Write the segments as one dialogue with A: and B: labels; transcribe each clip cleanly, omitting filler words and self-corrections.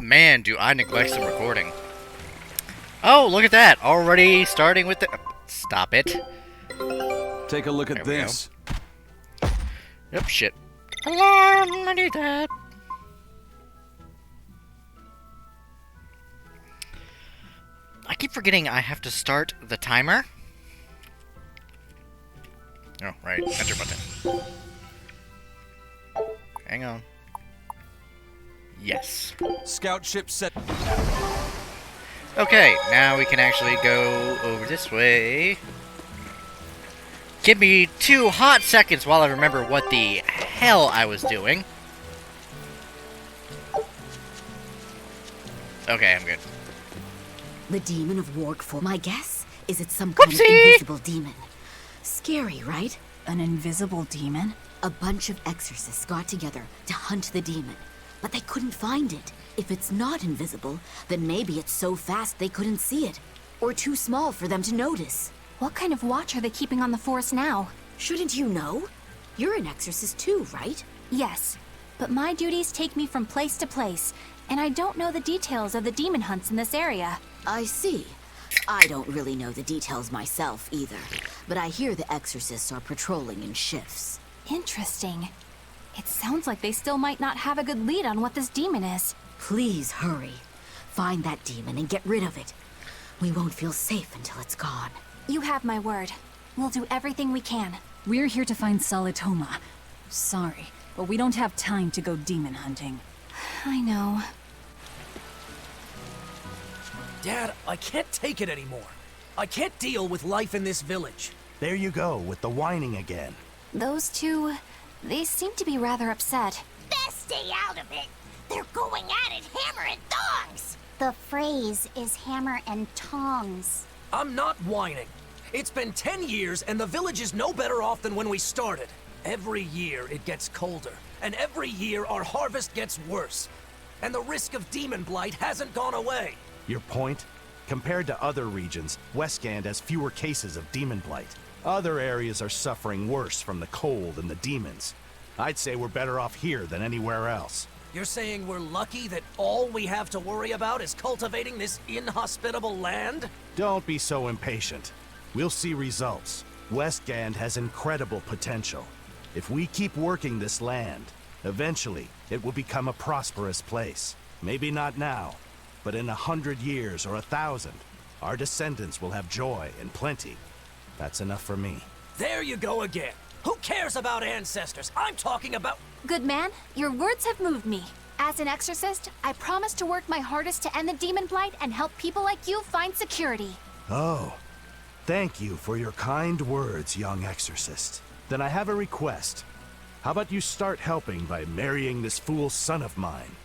A: Man, do I neglect some recording. Oh, look at that! Already starting with the... Stop it.
B: Take a look at this.
A: Yep, shit. Alarm! I need that. I keep forgetting I have to start the timer. Oh, right. Enter button. Hang on. Yes.
B: Scout ship set.
A: Okay, now we can actually go over this way. Give me 2 hot seconds while I remember what the hell I was doing. Okay, I'm good.
C: The demon of Wargful. My guess is it's some kind of invisible demon. Scary, right?
D: An invisible demon?
C: A bunch of exorcists got together to hunt the demon, but they couldn't find it. If it's not invisible, then maybe it's so fast they couldn't see it, or too small for them to notice.
D: What kind of watch are they keeping on the force now?
C: Shouldn't you know? You're an exorcist too, right?
D: Yes, but my duties take me from place to place, and I don't know the details of the demon hunts in this area.
C: I see. I don't really know the details myself either, but I hear the exorcists are patrolling in shifts.
D: Interesting. It sounds like they still might not have a good lead on what this demon is.
C: Please hurry. Find that demon and get rid of it. We won't feel safe until it's gone.
D: You have my word. We'll do everything we can.
E: We're here to find Salitoma. Sorry, but we don't have time to go demon hunting.
D: I know.
F: Dad, I can't take it anymore. I can't deal with life in this village.
G: There you go, with the whining again.
D: Those two, they seem to be rather upset.
H: Best stay out of it. They're going at it hammer and tongs. The phrase is hammer and tongs.
F: I'm not whining. It's been 10 years and the village is no better off than when we started. Every year it gets colder, and every year our harvest gets worse. And the risk of demon blight hasn't gone away.
G: Your point? Compared to other regions, Westgand has fewer cases of demon blight. Other areas are suffering worse from the cold and the demons. I'd say we're better off here than anywhere else.
F: You're saying we're lucky that all we have to worry about is cultivating this inhospitable land?
G: Don't be so impatient. We'll see results. Westgand has incredible potential. If we keep working this land, eventually it will become a prosperous place. Maybe not now, but in 100 years or 1,000, our descendants will have joy and plenty. That's enough for me.
F: There you go again. Who cares about ancestors? I'm talking about...
D: Good man, your words have moved me. As an exorcist, I promise to work my hardest to end the demon blight and help people like you find security.
G: Oh, thank you for your kind words, young exorcist. Then I have a request. How about you start helping by marrying this fool son of mine?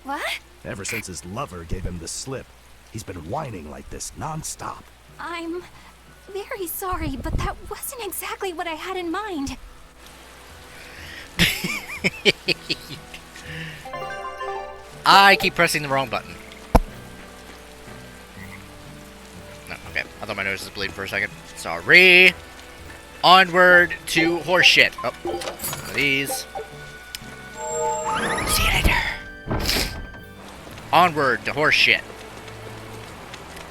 D: What?
G: Ever since his lover gave him the slip, he's been whining like this non-stop.
D: I'm very sorry, but that wasn't exactly what I had in mind.
A: I keep pressing the wrong button. No, okay. I thought my nose was bleeding for a second. Sorry. Onward to horseshit. Oh, one of these. See you later. Onward to horseshit.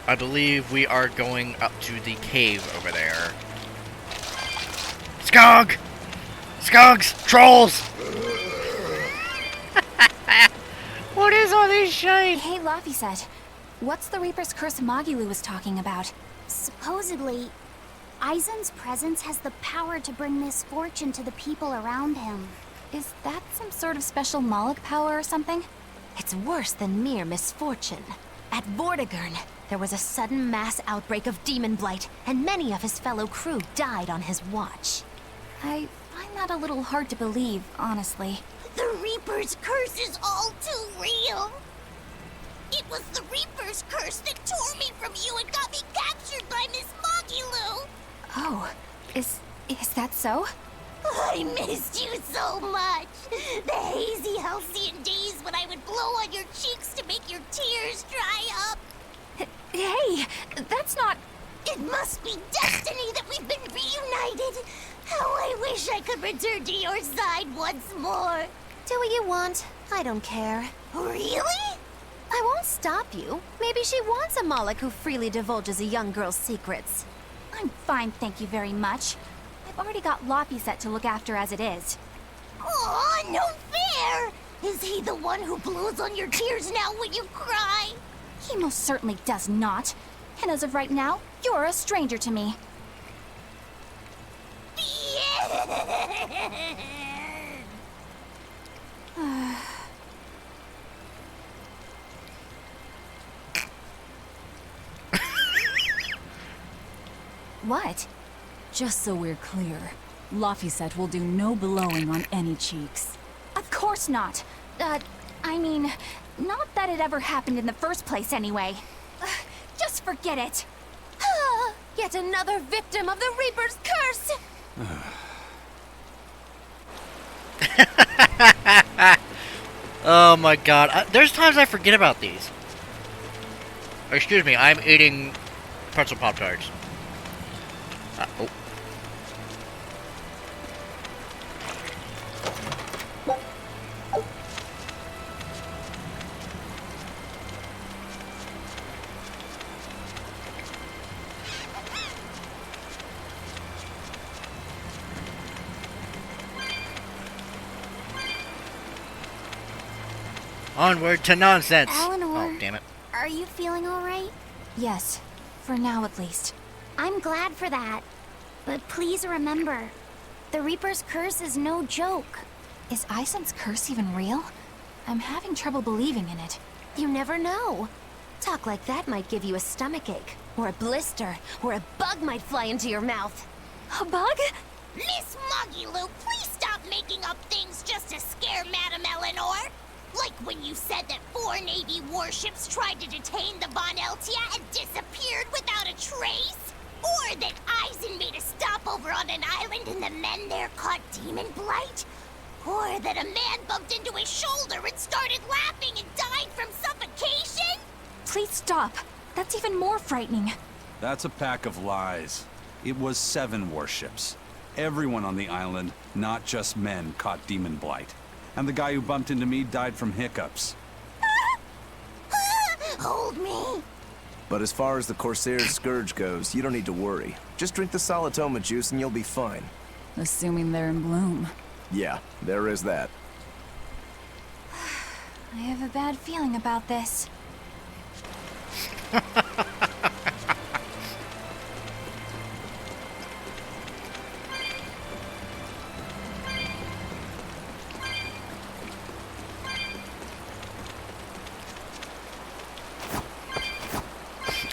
A: I believe we are going up to the cave over there. Skog! Skogs! Trolls! What is all this shit?
D: Hey, Laphicet, what's the Reaper's Curse Magilu was talking about?
H: Supposedly, Eisen's presence has the power to bring misfortune to the people around him.
D: Is that some sort of special Moloch power or something?
C: It's worse than mere misfortune. At Vortigern, there was a sudden mass outbreak of demon blight, and many of his fellow crew died on his watch.
D: I find that a little hard to believe, honestly.
H: The Reaper's curse is all too real. It was the Reaper's curse that tore me from you and got me captured by Miss Magilu.
D: Oh, is that so?
H: I missed you so much. The hazy halcyon days when I would blow on your cheeks to make your tears dry up.
D: Hey, that's not...
H: It must be destiny that we've been reunited. How I wish I could return to your side once more.
C: Do what you want. I don't care.
H: Really?
D: I stop you. Maybe she wants a Moloch who freely divulges a young girl's secrets. I'm fine, thank you very much. I've already got Laphicet to look after as it is.
H: Aw, no fair! Is he the one who blows on your tears now when you cry?
D: He most certainly does not. And as of right now, you're a stranger to me. What?
E: Just so we're clear, Laphicet will do no blowing on any cheeks.
D: Of course not. I mean, not that it ever happened in the first place anyway. Just forget it. Yet another victim of the Reaper's curse!
A: Oh my god. There's times I forget about these. Excuse me, I'm eating pretzel Pop-Tarts. Oh. Onward to nonsense!
H: Eleanor.
A: Oh, damn it.
H: Are you feeling alright?
D: Yes, for now at least.
H: I'm glad for that. But please remember, the Reaper's curse is no joke.
D: Is Isen's curse even real? I'm having trouble believing in it.
I: You never know. Talk like that might give you a stomachache, or a blister, or a bug might fly into your mouth.
D: A bug?
H: Miss Moggy-Lou, please stop making up things just to scare Madame Eleanor. Like when you said that 4 Navy warships tried to detain the Von Eltia and disappeared without a trace? Or that Eisen made a stopover on an island and the men there caught demon blight? Or that a man bumped into his shoulder and started laughing and died from suffocation?
D: Please stop. That's even more frightening.
B: That's a pack of lies. It was 7 warships. Everyone on the island, not just men, caught demon blight. And the guy who bumped into me died from hiccups.
H: Hold me.
J: But as far as the Corsair's Scourge goes, you don't need to worry. Just drink the Solitoma juice and you'll be fine.
E: Assuming they're in bloom.
J: Yeah, there is that.
D: I have a bad feeling about this.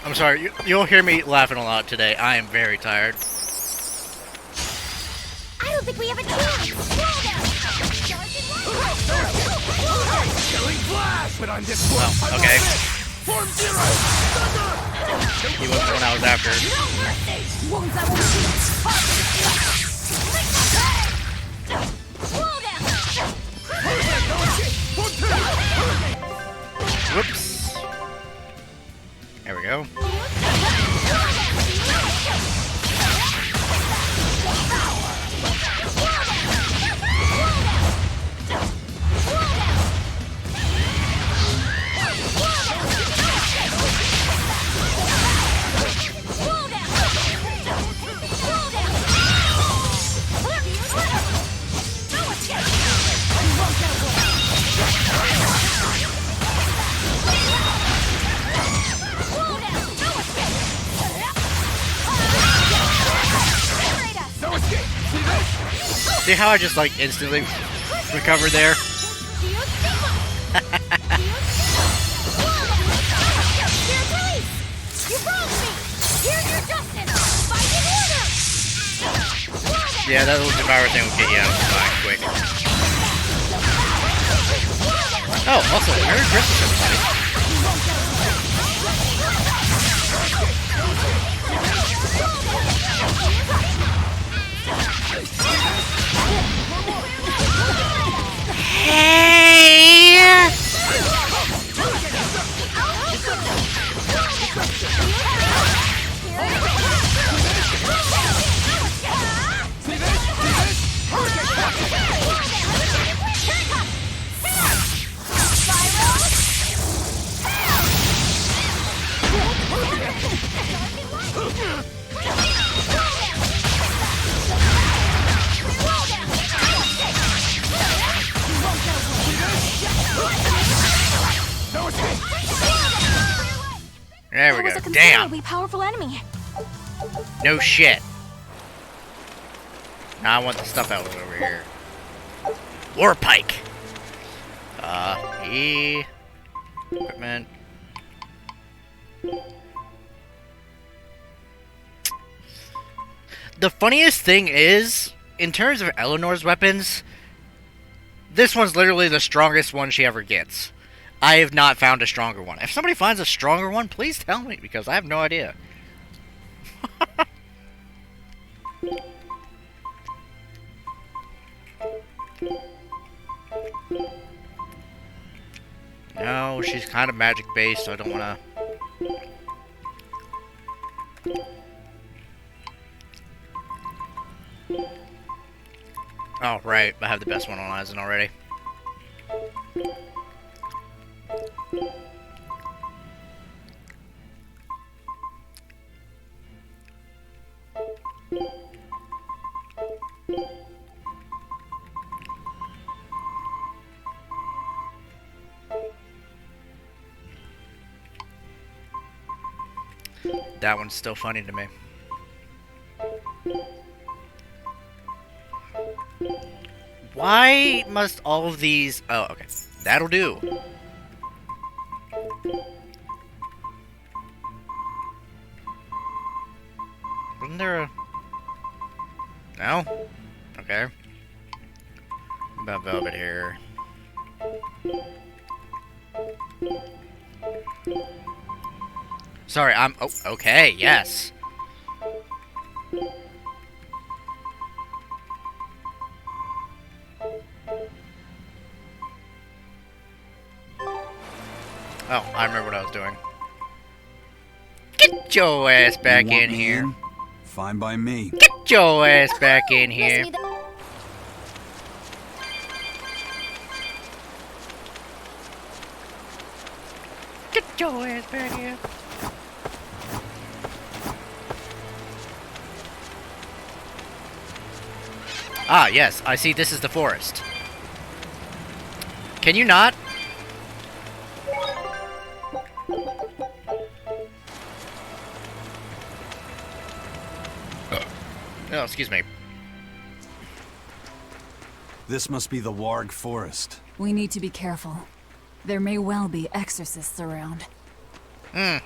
A: I'm sorry, you'll hear me laughing a lot today. I am very tired.
H: I don't think we have a chance.
F: But I'm this one.
A: Oh, okay.
F: Form zero.
A: He wasn't the one I was after. Whoops. There we go. See how I just like instantly recovered there? Yeah, that little devourer thing will get you out of the mind quick. Oh, also, Merry Christmas, everybody. Hey! There we
D: That was
A: go.
D: a
A: Damn.
D: considerably powerful enemy.
A: No shit. Now I want the stuff out over here. War pike. E. Equipment. The funniest thing is, in terms of Eleanor's weapons, this one's literally the strongest one she ever gets. I have not found a stronger one. If somebody finds a stronger one, please tell me, because I have no idea. No, she's kind of magic-based, so I don't want to... Oh, right. I have the best one on Eisen already. That one's still funny to me. Why must all of these... Oh, okay. That'll do. Wasn't there a... No? Okay. What about Velvet here? Sorry, I'm... Oh, okay, yes. Oh, I remember what I was doing. Get your ass back in here.
B: Fine by me.
A: Get your ass back in here. Get your ass back here. Ah, yes, I see this is the forest. Can you not? Oh, excuse me.
B: This must be the Warg Forest.
E: We need to be careful. There may well be exorcists around.
A: My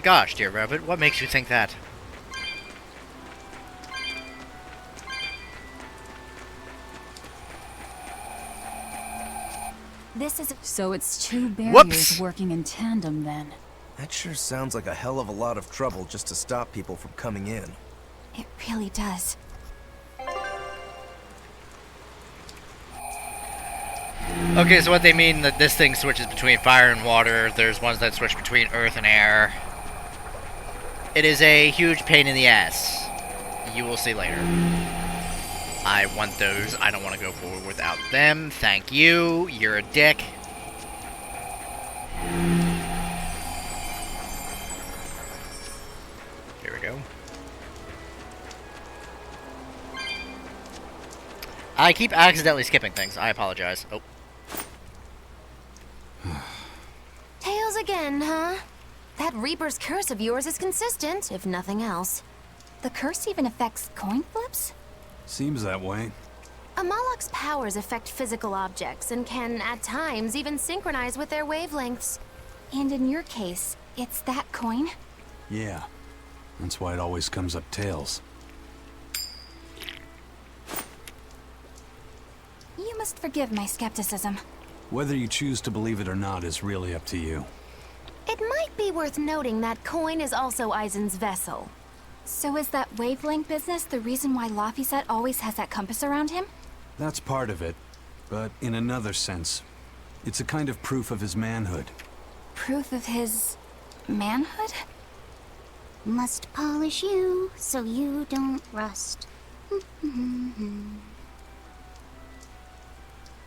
A: gosh, dear Rabbit, what makes you think that?
D: This is...
E: So it's two barriers
A: Whoops!
E: working in tandem then.
J: That sure sounds like a hell of a lot of trouble just to stop people from coming in.
D: It really does.
A: Okay, so what they mean that this thing switches between fire and water. There's ones that switch between earth and air. It is a huge pain in the ass. You will see later. I want those. I don't want to go forward without them. Thank you. You're a dick. Here we go. I keep accidentally skipping things. I apologize. Oh.
I: Tails again, huh? That Reaper's curse of yours is consistent, if nothing else.
D: The curse even affects coin flips?
B: Seems that way.
I: Amalok's powers affect physical objects and can, at times, even synchronize with their wavelengths.
D: And in your case, it's that coin?
B: Yeah. That's why it always comes up tails.
D: You must forgive my skepticism.
B: Whether you choose to believe it or not is really up to you.
I: It might be worth noting that coin is also Eisen's vessel.
D: So is that wavelength business the reason why Laphicet always has that compass around him?
B: That's part of it, but in another sense, it's a kind of proof of his manhood.
D: Proof of his... manhood?
H: Must polish you so you don't rust.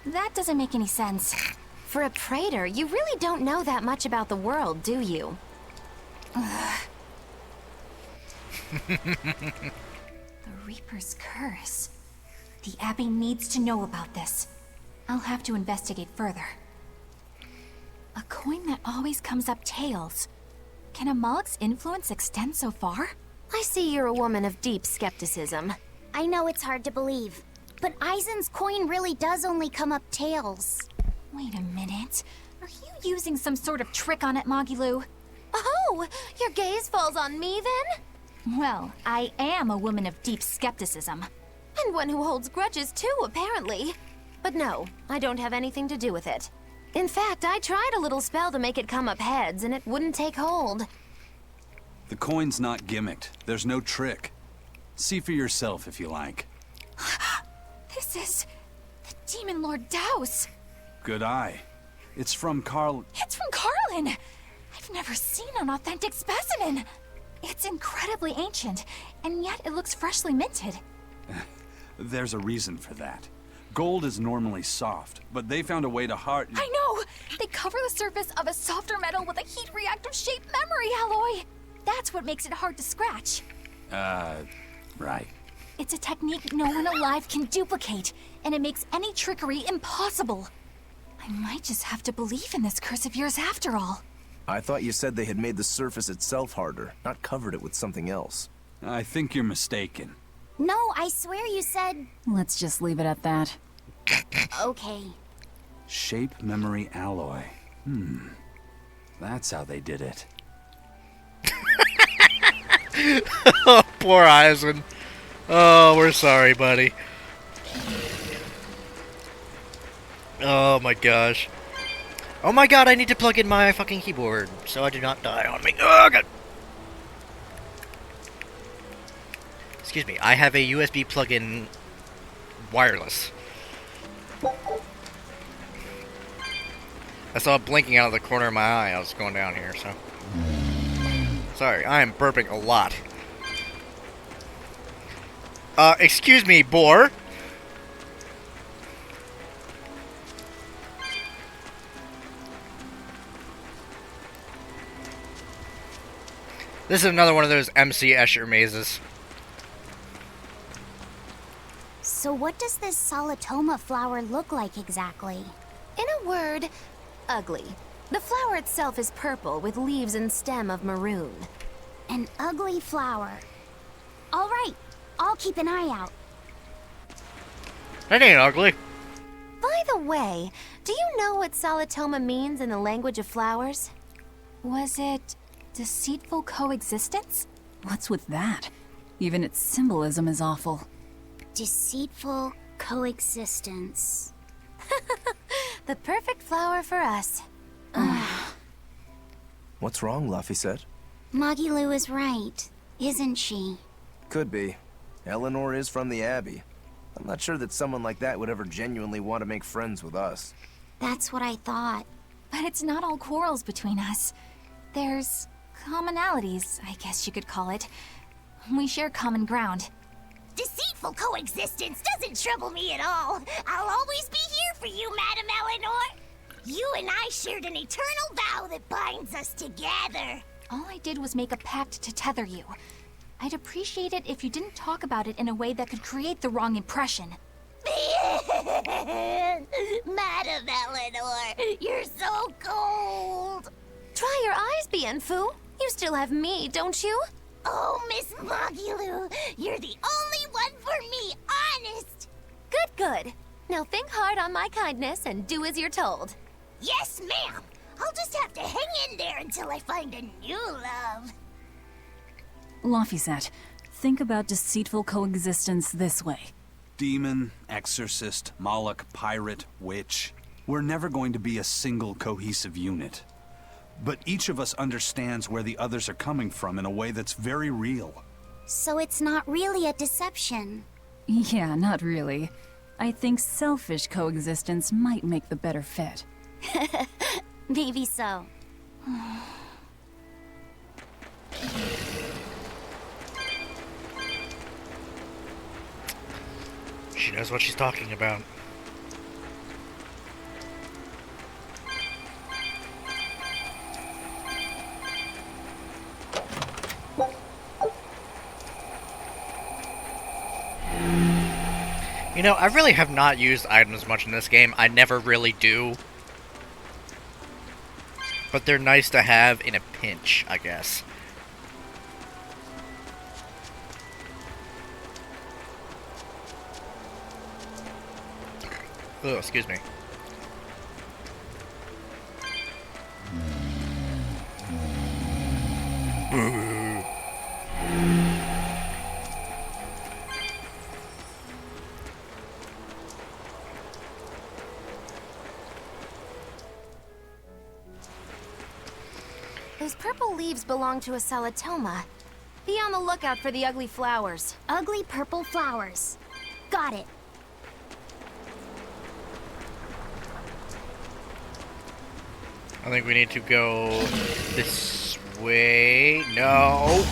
D: That doesn't make any sense.
I: For a praetor, you really don't know that much about the world, do you?
D: The Reaper's curse. The Abbey needs to know about this. I'll have to investigate further. A coin that always comes up tails. Can a Mog's influence extend so far?
I: I see you're a woman of deep skepticism.
H: I know it's hard to believe, but Eisen's coin really does only come up tails.
D: Wait a minute. Are you using some sort of trick on it, Magilu?
I: Oh, your gaze falls on me then?
D: Well, I am a woman of deep skepticism.
I: And one who holds grudges too, apparently. But no, I don't have anything to do with it. In fact, I tried a little spell to make it come up heads, and it wouldn't take hold.
B: The coin's not gimmicked. There's no trick. See for yourself if you like.
D: This is the Demon Lord Daos.
B: Good eye. It's from Carl...
D: It's from Carlin! I've never seen an authentic specimen. It's incredibly ancient, and yet it looks freshly minted.
B: There's a reason for that. Gold is normally soft, but they found a way to hard...
D: I know! They cover the surface of a softer metal with a heat-reactive shaped memory alloy! That's what makes it hard to scratch.
B: Right.
D: It's a technique no one alive can duplicate, and it makes any trickery impossible. I might just have to believe in this curse of yours after all.
J: I thought you said they had made the surface itself harder, not covered it with something else.
B: I think you're mistaken.
H: No, I swear you said...
E: Let's just leave it at that.
H: Okay.
B: Shape memory alloy. That's how they did it.
A: Oh, poor Eisen. Oh, we're sorry, buddy. Oh my gosh. Oh my god, I need to plug in my fucking keyboard so I do not die on me. Oh god. Excuse me, I have a USB plug-in wireless. I saw it blinking out of the corner of my eye. I was going down here, so. Sorry, I am burping a lot. Excuse me, Boar. This is another one of those MC Escher mazes.
H: So what does this Solitoma flower look like exactly?
I: In a word, ugly. The flower itself is purple with leaves and stem of maroon.
H: An ugly flower. All right, I'll keep an eye out.
A: That ain't ugly.
I: By the way, do you know what Solitoma means in the language of flowers?
D: Was it deceitful coexistence?
E: What's with that? Even its symbolism is awful.
H: Deceitful coexistence.
I: The perfect flower for us.
J: What's wrong, Laphicet?
H: Magilu is right, isn't she?
J: Could be. Eleanor is from the Abbey. I'm not sure that someone like that would ever genuinely want to make friends with us.
H: That's what I thought.
D: But it's not all quarrels between us. There's commonalities, I guess you could call it. We share common ground.
H: Deceitful coexistence doesn't trouble me at all. I'll always be here for you, Madame Eleanor. You and I shared an eternal vow that binds us together.
D: All I did was make a pact to tether you. I'd appreciate it if you didn't talk about it in a way that could create the wrong impression.
H: Madame Eleanor, you're so cold.
I: Try your eyes, Bienfu. You still have me, don't you?
H: Oh, Miss Magilu, you're the only one for me, honest.
I: Good, good. Now think hard on my kindness and do as you're told.
H: Yes, ma'am. I'll just have to hang in there until I find a new love.
E: Laphicet, think about deceitful coexistence this way.
B: Demon, exorcist, Moloch, pirate, witch. We're never going to be a single cohesive unit. But each of us understands where the others are coming from in a way that's very real.
H: So it's not really a deception.
E: Yeah, not really. I think selfish coexistence might make the better fit.
H: Maybe so.
A: She knows what she's talking about. You know, I really have not used items much in this game. I never really do. But they're nice to have in a pinch, I guess. Oh, excuse me.
I: Those purple leaves belong to a Salatoma. Be on the lookout for the ugly flowers.
H: Ugly purple flowers. Got it.
A: I think we need to go this way. No.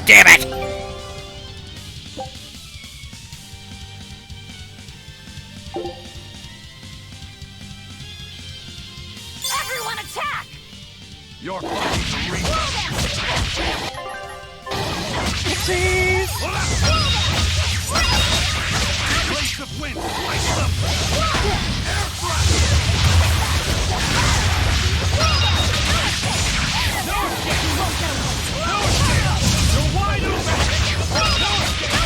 A: Damn it!
D: Everyone attack!
B: You're fighting the Race of wind! Ice them! Air thrust! No escape! No escape! You're wide open! No escape!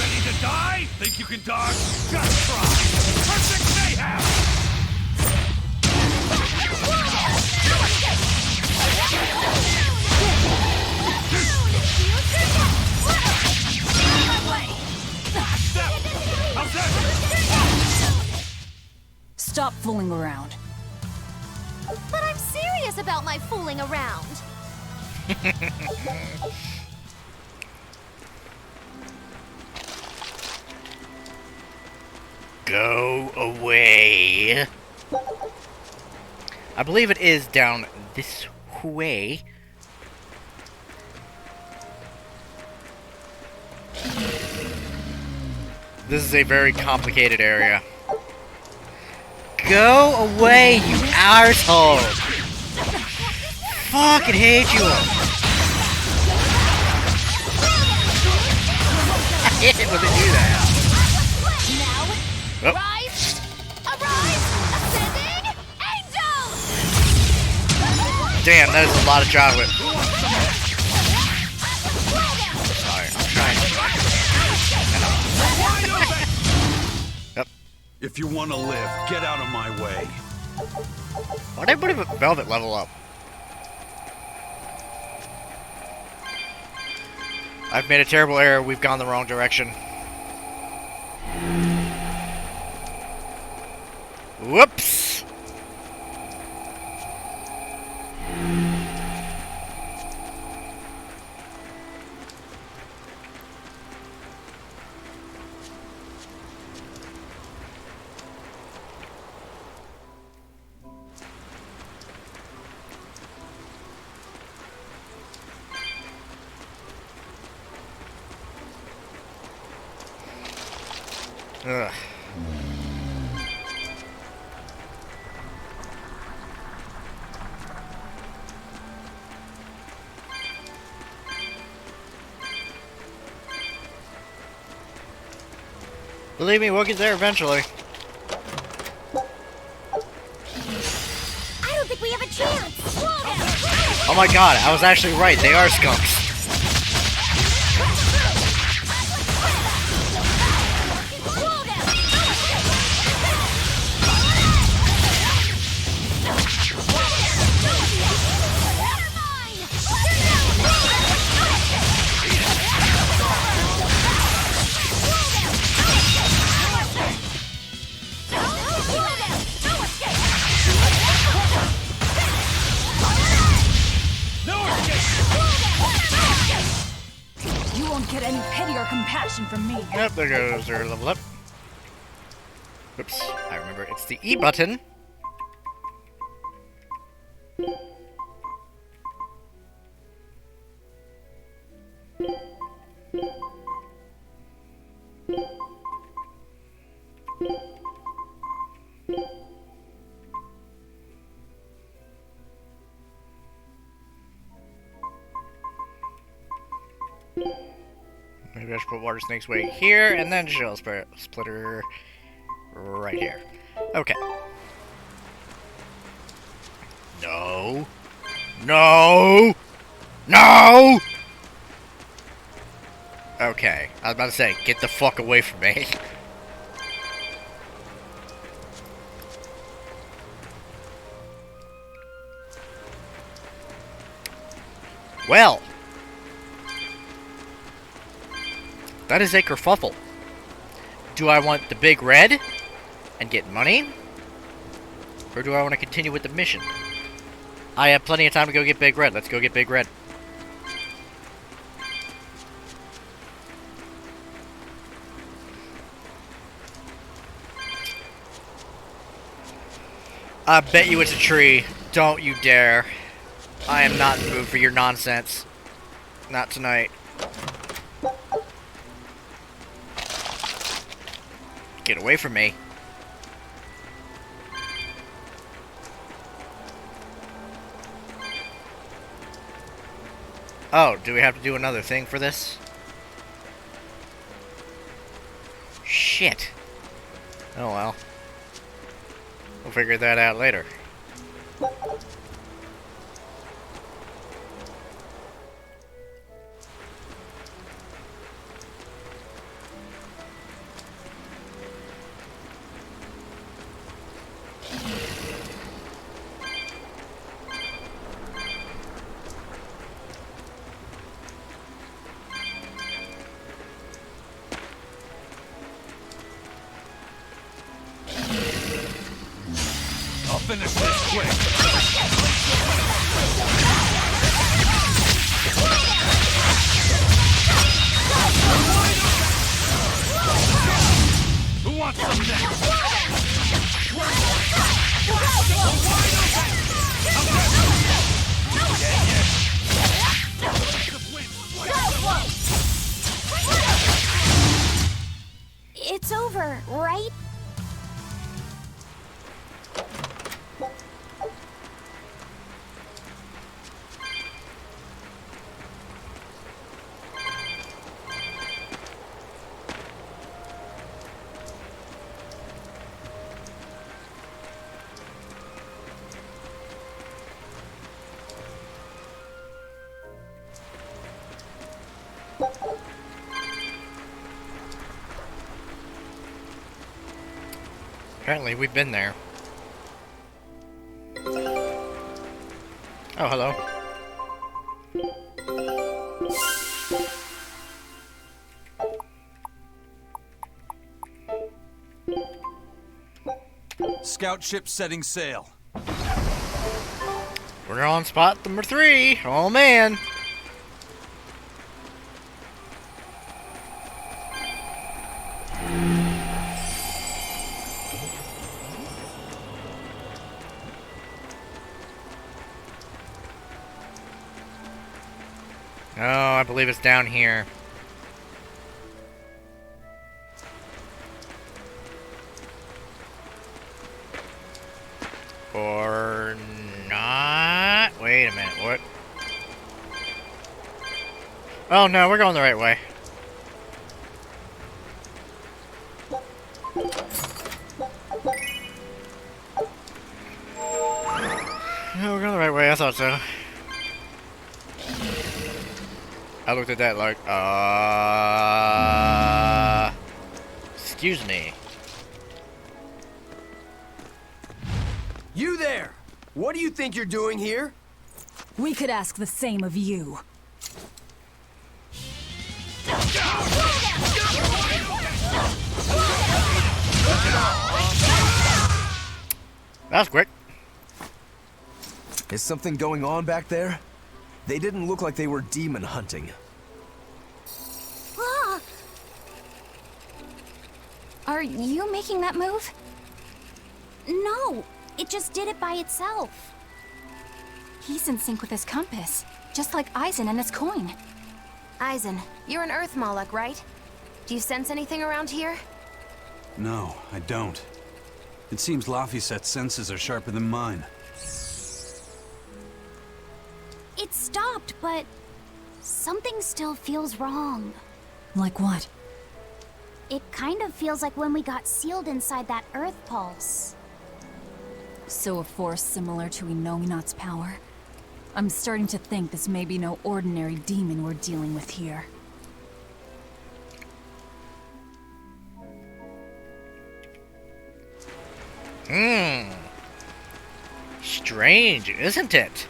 B: Ready to die? Think you can dodge? Just try! Perfect mayhem!
E: Stop fooling around.
I: But I'm serious about my fooling around.
A: Go away. I believe it is down this way. This is a very complicated area. Go away, you arsehole! Fucking hate you! I hate it when they do that. Oh.
D: Rise! Arise! Ascending! Angels!
A: Damn, that is a lot of chocolate. Sorry, I'm trying. Yep.
B: If you want to live, get out of my way.
A: Why'd everybody with Velvet level up? I've made a terrible error. We've gone the wrong direction. Whoops! Ugh. Believe me, we'll get there eventually.
H: I don't think we have a chance.
A: Oh my god, I was actually right. They are skunks.
E: You won't get any pity or compassion from me.
A: Yep, there goes their level up. Oops, I remember it's the E button. Maybe I should put Water Snake's Way here, and then Shell Splitter right here. Okay. No. No. No! No! Okay, I was about to say, get the fuck away from me. Well, that is a kerfuffle. Do I want the big red and get money? Or do I want to continue with the mission? I have plenty of time to go get big red. Let's go get big red. I bet you it's a tree. Don't you dare. I am not in the mood for your nonsense. Not tonight. Get away from me. Oh, do we have to do another thing for this? Shit. Oh well. We'll figure that out later.
B: Finish this quick. Who wants some next?
D: It's over, right?
A: Apparently, we've been there. Oh, hello.
B: Scout ship setting sail.
A: We're on spot number 3. Oh, man. Oh, I believe it's down here. Or not? Wait a minute, what? Oh no, we're going the right way. No, we're going the right way, I thought so. I looked at that like, excuse me.
K: You there! What do you think you're doing here?
E: We could ask the same of you.
A: That was quick.
J: Is something going on back there? They didn't look like they were demon hunting.
D: Ah! Are you making that move? No, it just did it by itself.
E: He's in sync with his compass, just like Eisen and his coin.
I: Eisen, you're an Earth Moloch, right? Do you sense anything around here?
B: No, I don't. It seems Laphicet's senses are sharper than mine.
D: It stopped, but something still feels wrong.
E: Like what?
D: It kind of feels like when we got sealed inside that Earth Pulse.
E: So a force similar to Inominat's power? I'm starting to think this may be no ordinary demon we're dealing with here.
A: Strange, isn't it?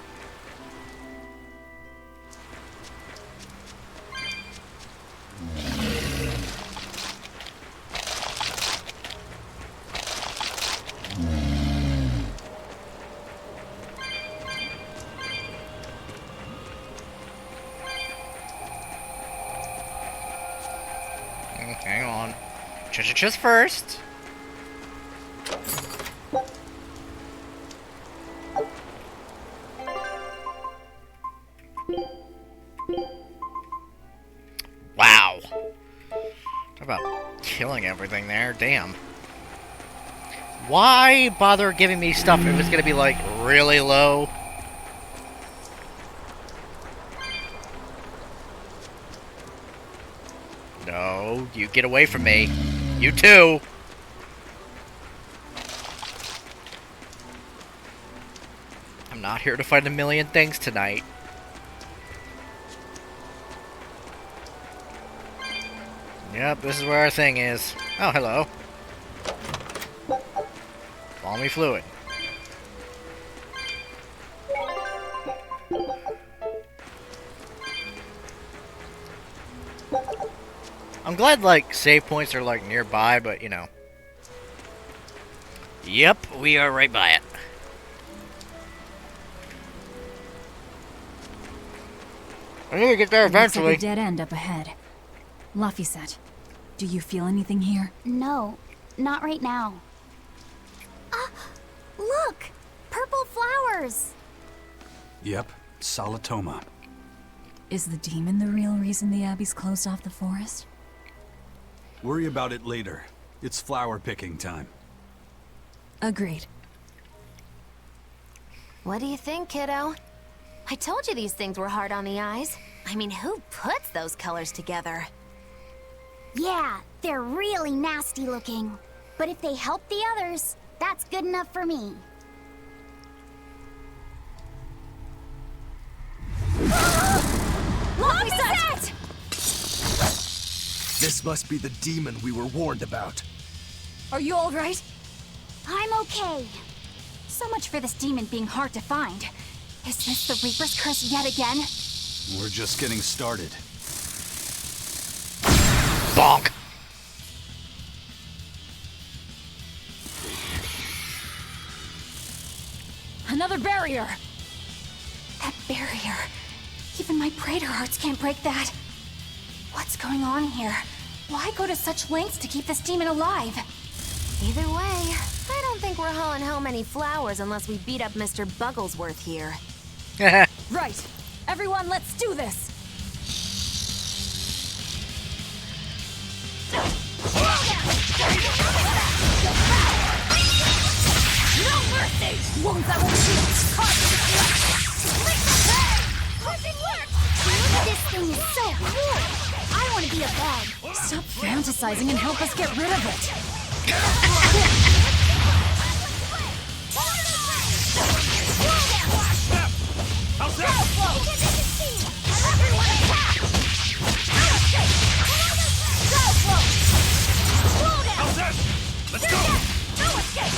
A: Hang on. Just first. Wow. Talk about killing everything there. Damn. Why bother giving me stuff if it's gonna be, like, really low? No, you get away from me. You too! I'm not here to fight a million things tonight. Yep, this is where our thing is. Oh, hello. Follow me fluid. I'm glad, like, save points are, like, nearby, but, you know. Yep, we are right by it. I need to get there eventually.
E: Looks like a dead end up ahead. Laphicet, do you feel anything here?
D: No, not right now. Look! Purple flowers!
B: Yep, Salatoma.
E: Is the demon the real reason the Abbey's closed off the forest?
B: Worry about it later. It's flower picking time.
E: Agreed.
I: What do you think, kiddo? I told you these things were hard on the eyes. I mean, who puts those colors together?
H: Yeah, they're really nasty looking. But if they help the others, that's good enough for me.
D: Laphicet!
K: This must be the demon we were warned about.
E: Are you all right?
H: I'm okay.
D: So much for this demon being hard to find. Is this the Reaper's curse yet again?
B: We're just getting started.
A: Bonk!
E: Another barrier!
D: That barrier. Even my Praetor hearts can't break that. What's going on here? Why go to such lengths to keep this demon alive?
I: Either way, I don't think we're hauling home any flowers unless we beat up Mr. Bugglesworth here.
E: Right! Everyone, let's do this!
D: No mercy! Wounds that will shield!
H: This thing is so cool! I want to be a bug.
E: Stop fantasizing and help us get rid of it!
G: How's that?
H: Everyone attack!
G: How's that? Let's go!
H: No escape!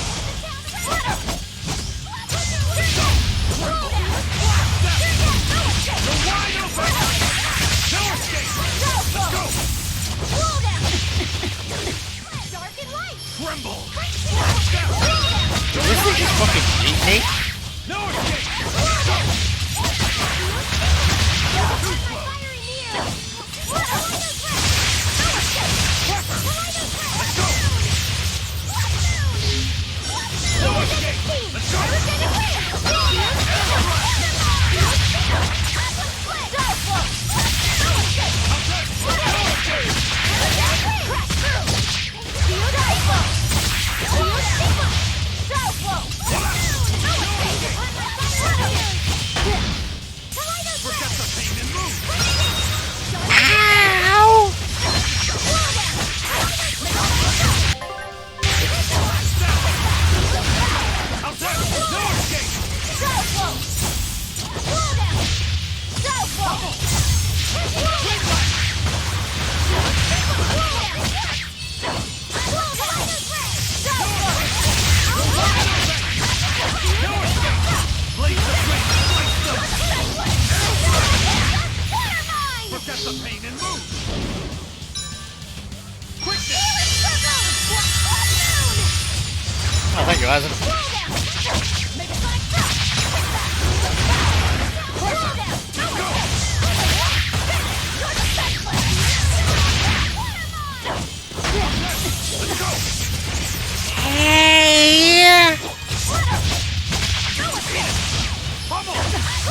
G: You're wide open! No escape! Let's go!
H: Dark and light!
G: Tremble!
A: Did this thing just fucking eat me?
G: No escape! Go! Too slow! Let's go! No escape! Let's go!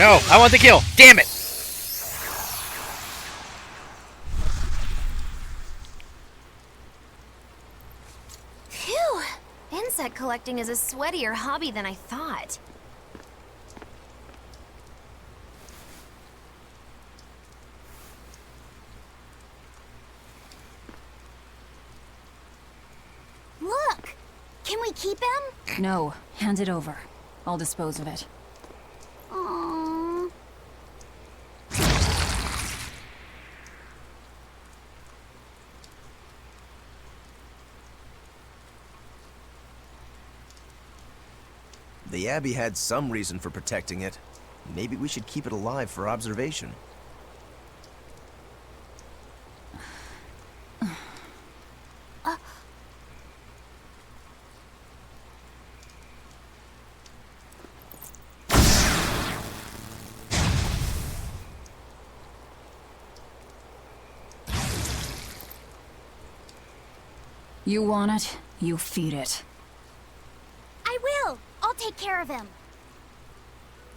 A: No, I want the kill. Damn it.
I: Phew. Insect collecting is a sweatier hobby than I thought.
H: Look! Can we keep him?
E: No, hand it over. I'll dispose of it.
H: Aww.
J: The Abbey had some reason for protecting it. Maybe we should keep it alive for observation.
E: You want it, you feed it.
H: I will! I'll take care of him.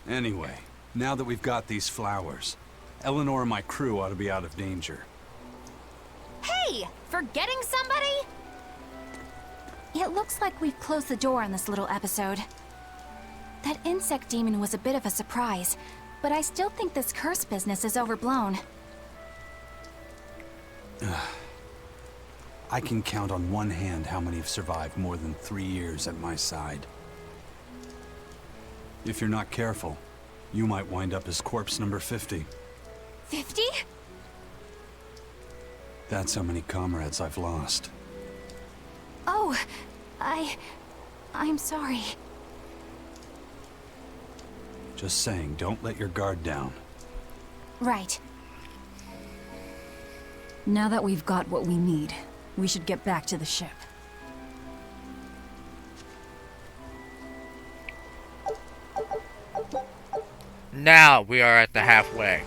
B: Anyway, now that we've got these flowers, Eleanor and my crew ought to be out of danger.
I: Hey! Forgetting somebody?
D: It looks like we've closed the door on this little episode. That insect demon was a bit of a surprise, but I still think this curse business is overblown.
B: I can count on one hand how many have survived more than 3 years at my side. If you're not careful, you might wind up as corpse number 50.
D: 50?
B: That's how many comrades I've lost.
D: Oh, I'm sorry.
B: Just saying, don't let your guard down.
D: Right.
E: Now that we've got what we need, we should get back to the ship.
A: Now we are at the halfway.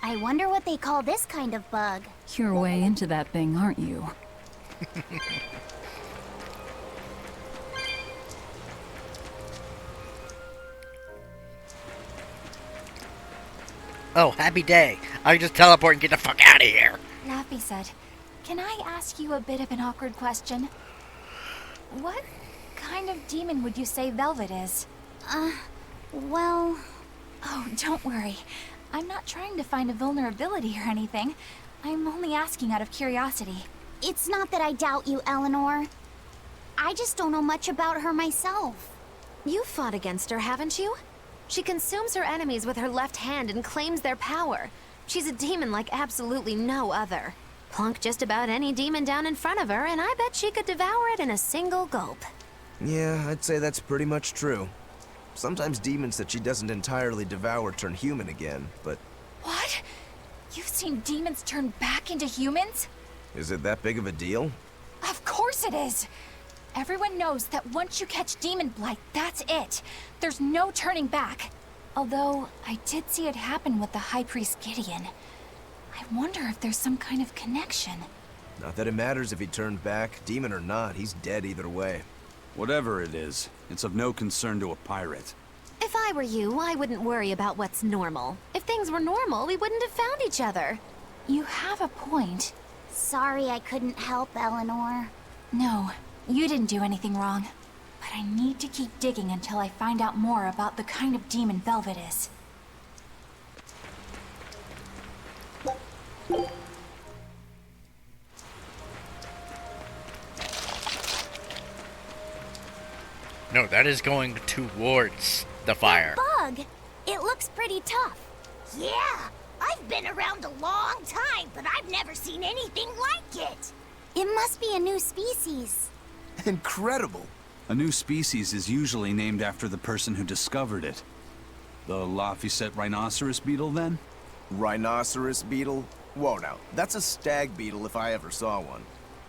H: I wonder what they call this kind of bug.
E: You're way into that thing, aren't you?
A: Oh, happy day. I can just teleport and get the fuck out of here.
D: Laffy said, "Can I ask you a bit of an awkward question? What kind of demon would you say Velvet is?"
H: Well...
D: Oh, don't worry. I'm not trying to find a vulnerability or anything. I'm only asking out of curiosity.
H: It's not that I doubt you, Eleanor. I just don't know much about her myself.
I: You've fought against her, haven't you? She consumes her enemies with her left hand and claims their power. She's a demon like absolutely no other. Plunk just about any demon down in front of her, and I bet she could devour it in a single gulp.
J: Yeah, I'd say that's pretty much true. Sometimes demons that she doesn't entirely devour turn human again, but...
D: What? You've seen demons turn back into humans?
J: Is it that big of a deal?
D: Of course it is! Everyone knows that once you catch demon blight, that's it. There's no turning back. Although, I did see it happen with the High Priest Gideon. I wonder if there's some kind of connection.
J: Not that it matters if he turned back, demon or not, he's dead either way.
B: Whatever it is, it's of no concern to a pirate.
I: If I were you, I wouldn't worry about what's normal. If things were normal, we wouldn't have found each other.
D: You have a point.
H: Sorry I couldn't help, Eleanor.
D: No, you didn't do anything wrong. But I need to keep digging until I find out more about the kind of demon Velvet is.
A: No, that is going towards the fire.
H: Bug! It looks pretty tough. Yeah, I've been around a long time, but I've never seen anything like it. It must be a new species.
J: Incredible!
B: A new species is usually named after the person who discovered it. The Laphicet rhinoceros beetle, then?
J: Rhinoceros beetle? Whoa now, that's a stag beetle if I ever saw one.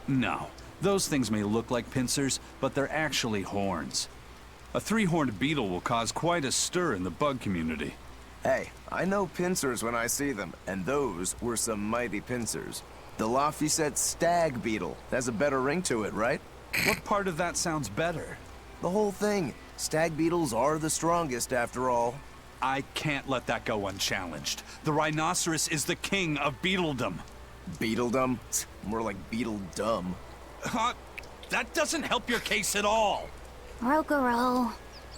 B: No. Those things may look like pincers, but they're actually horns. A three-horned beetle will cause quite a stir in the bug community.
J: Hey, I know pincers when I see them, and those were some mighty pincers. The Laphicet stag beetle has a better ring to it, right?
B: What part of that sounds better?
J: The whole thing. Stag beetles are the strongest, after all.
B: I can't let that go unchallenged. The rhinoceros is the king of beetledom.
J: Beetledom? More like beetle dumb.
B: That doesn't help your case at all.
H: Rokuro,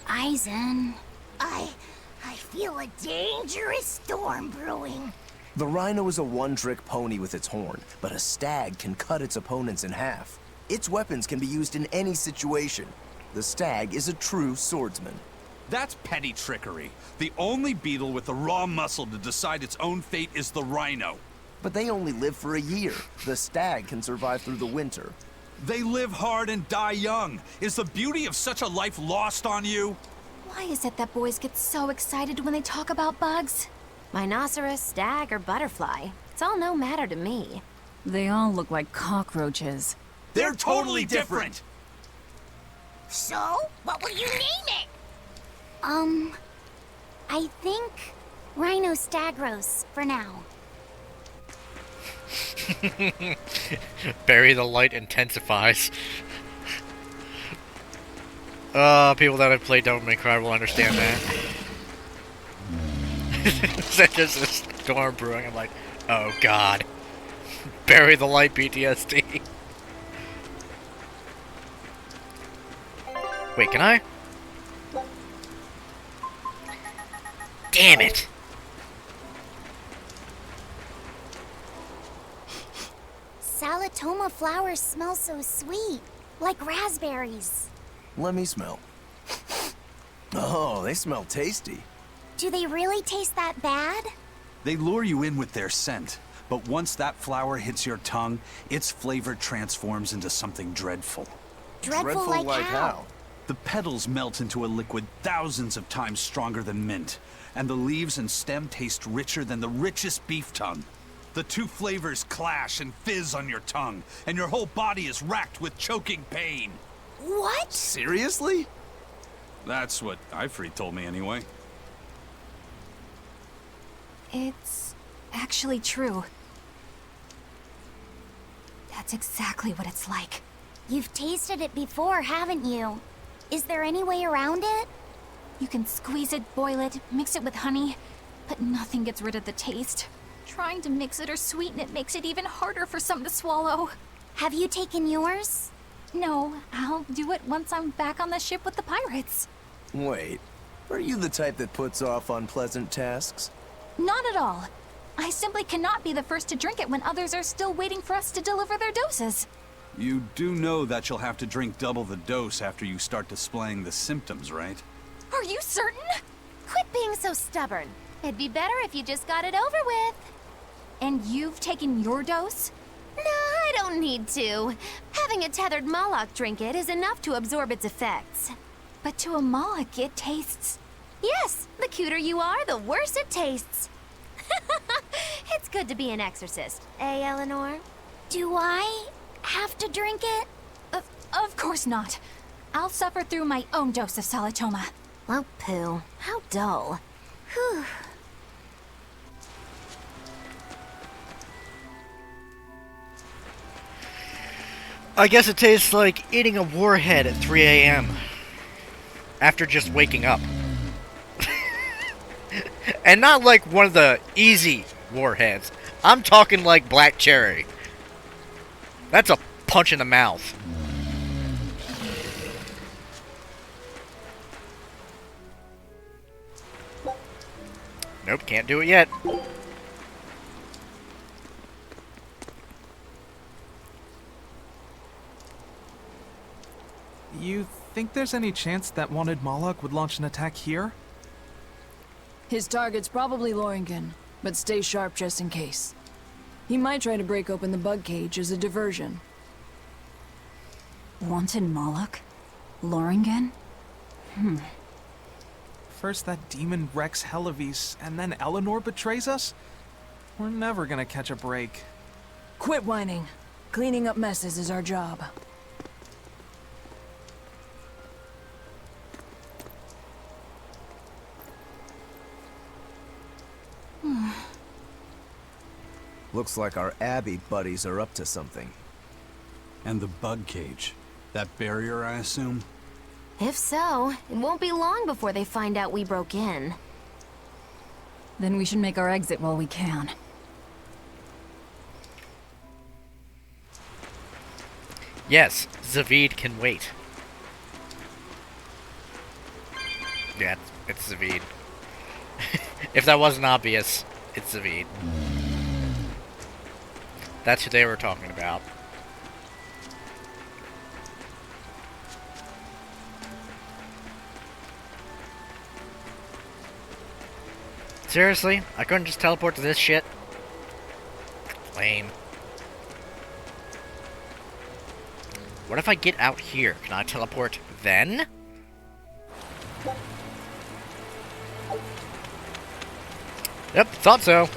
H: Aizen. I feel a dangerous storm brewing.
J: The rhino is a one-trick pony with its horn, but a stag can cut its opponents in half. Its weapons can be used in any situation. The stag is a true swordsman.
B: That's petty trickery. The only beetle with the raw muscle to decide its own fate is the rhino.
J: But they only live for a year. The stag can survive through the winter.
B: They live hard and die young. Is the beauty of such a life lost on you?
D: Why is it that boys get so excited when they talk about bugs?
I: Rhinoceros, stag, or butterfly. It's all no matter to me.
E: They all look like cockroaches.
B: They're totally different!
H: So, what will you name it? I think Rhinostagros for now.
A: Bury the light intensifies. People that have played Devil May Cry will understand that. There's a storm brewing. I'm like, oh god. Bury the light, PTSD. Wait, can I? Damn it!
H: Salatoma flowers smell so sweet, like raspberries.
J: Let me smell. Oh, they smell tasty.
H: Do they really taste that bad?
B: They lure you in with their scent, but once that flower hits your tongue, its flavor transforms into something dreadful.
H: Dreadful like how?
B: The petals melt into a liquid thousands of times stronger than mint, and the leaves and stem taste richer than the richest beef tongue. The two flavors clash and fizz on your tongue, and your whole body is racked with choking pain.
H: What?
J: Seriously?
B: That's what Ifrit told me anyway.
D: It's actually true. That's exactly what it's like.
H: You've tasted it before, haven't you? Is there any way around it?
D: You can squeeze it, boil it, mix it with honey, but nothing gets rid of the taste. Trying to mix it or sweeten it makes it even harder for some to swallow.
H: Have you taken yours?
D: No, I'll do it once I'm back on the ship with the pirates.
J: Wait, are you the type that puts off unpleasant tasks?
D: Not at all. I simply cannot be the first to drink it when others are still waiting for us to deliver their doses.
B: You do know that you'll have to drink double the dose after you start displaying the symptoms, right?
D: Are you certain?
I: Quit being so stubborn. It'd be better if you just got it over with.
D: And you've taken your dose?
I: No, I don't need to. Having a tethered Moloch drink it is enough to absorb its effects.
D: But to a Moloch, it tastes...
I: Yes, the cuter you are, the worse it tastes. It's good to be an exorcist, eh, Eleanor?
H: Do I have to drink it?
D: Of course not. I'll suffer through my own dose of Salatoma.
I: Oh, poo. How dull. Whew.
A: I guess it tastes like eating a warhead at 3 a.m. after just waking up. And not like one of the easy warheads. I'm talking like black cherry. That's a punch in the mouth. Nope, can't do it yet.
L: You think there's any chance that wanted Moloch would launch an attack here?
E: His target's probably Loringen, but stay sharp just in case. He might try to break open the bug cage as a diversion. Wanted Moloch? Loringen?
L: First that demon Rex Helavis, and then Eleanor betrays us? We're never gonna catch a break.
E: Quit whining. Cleaning up messes is our job.
J: Looks like our Abbey buddies are up to something.
B: And the bug cage. That barrier, I assume?
I: If so, it won't be long before they find out we broke in.
E: Then we should make our exit while we can.
A: Yes, Zavid can wait. Yeah, it's Zavid. If that wasn't obvious, it's Zavid. That's who they were talking about. Seriously? I couldn't just teleport to this shit? Lame. What if I get out here? Can I teleport then? Yep, thought so.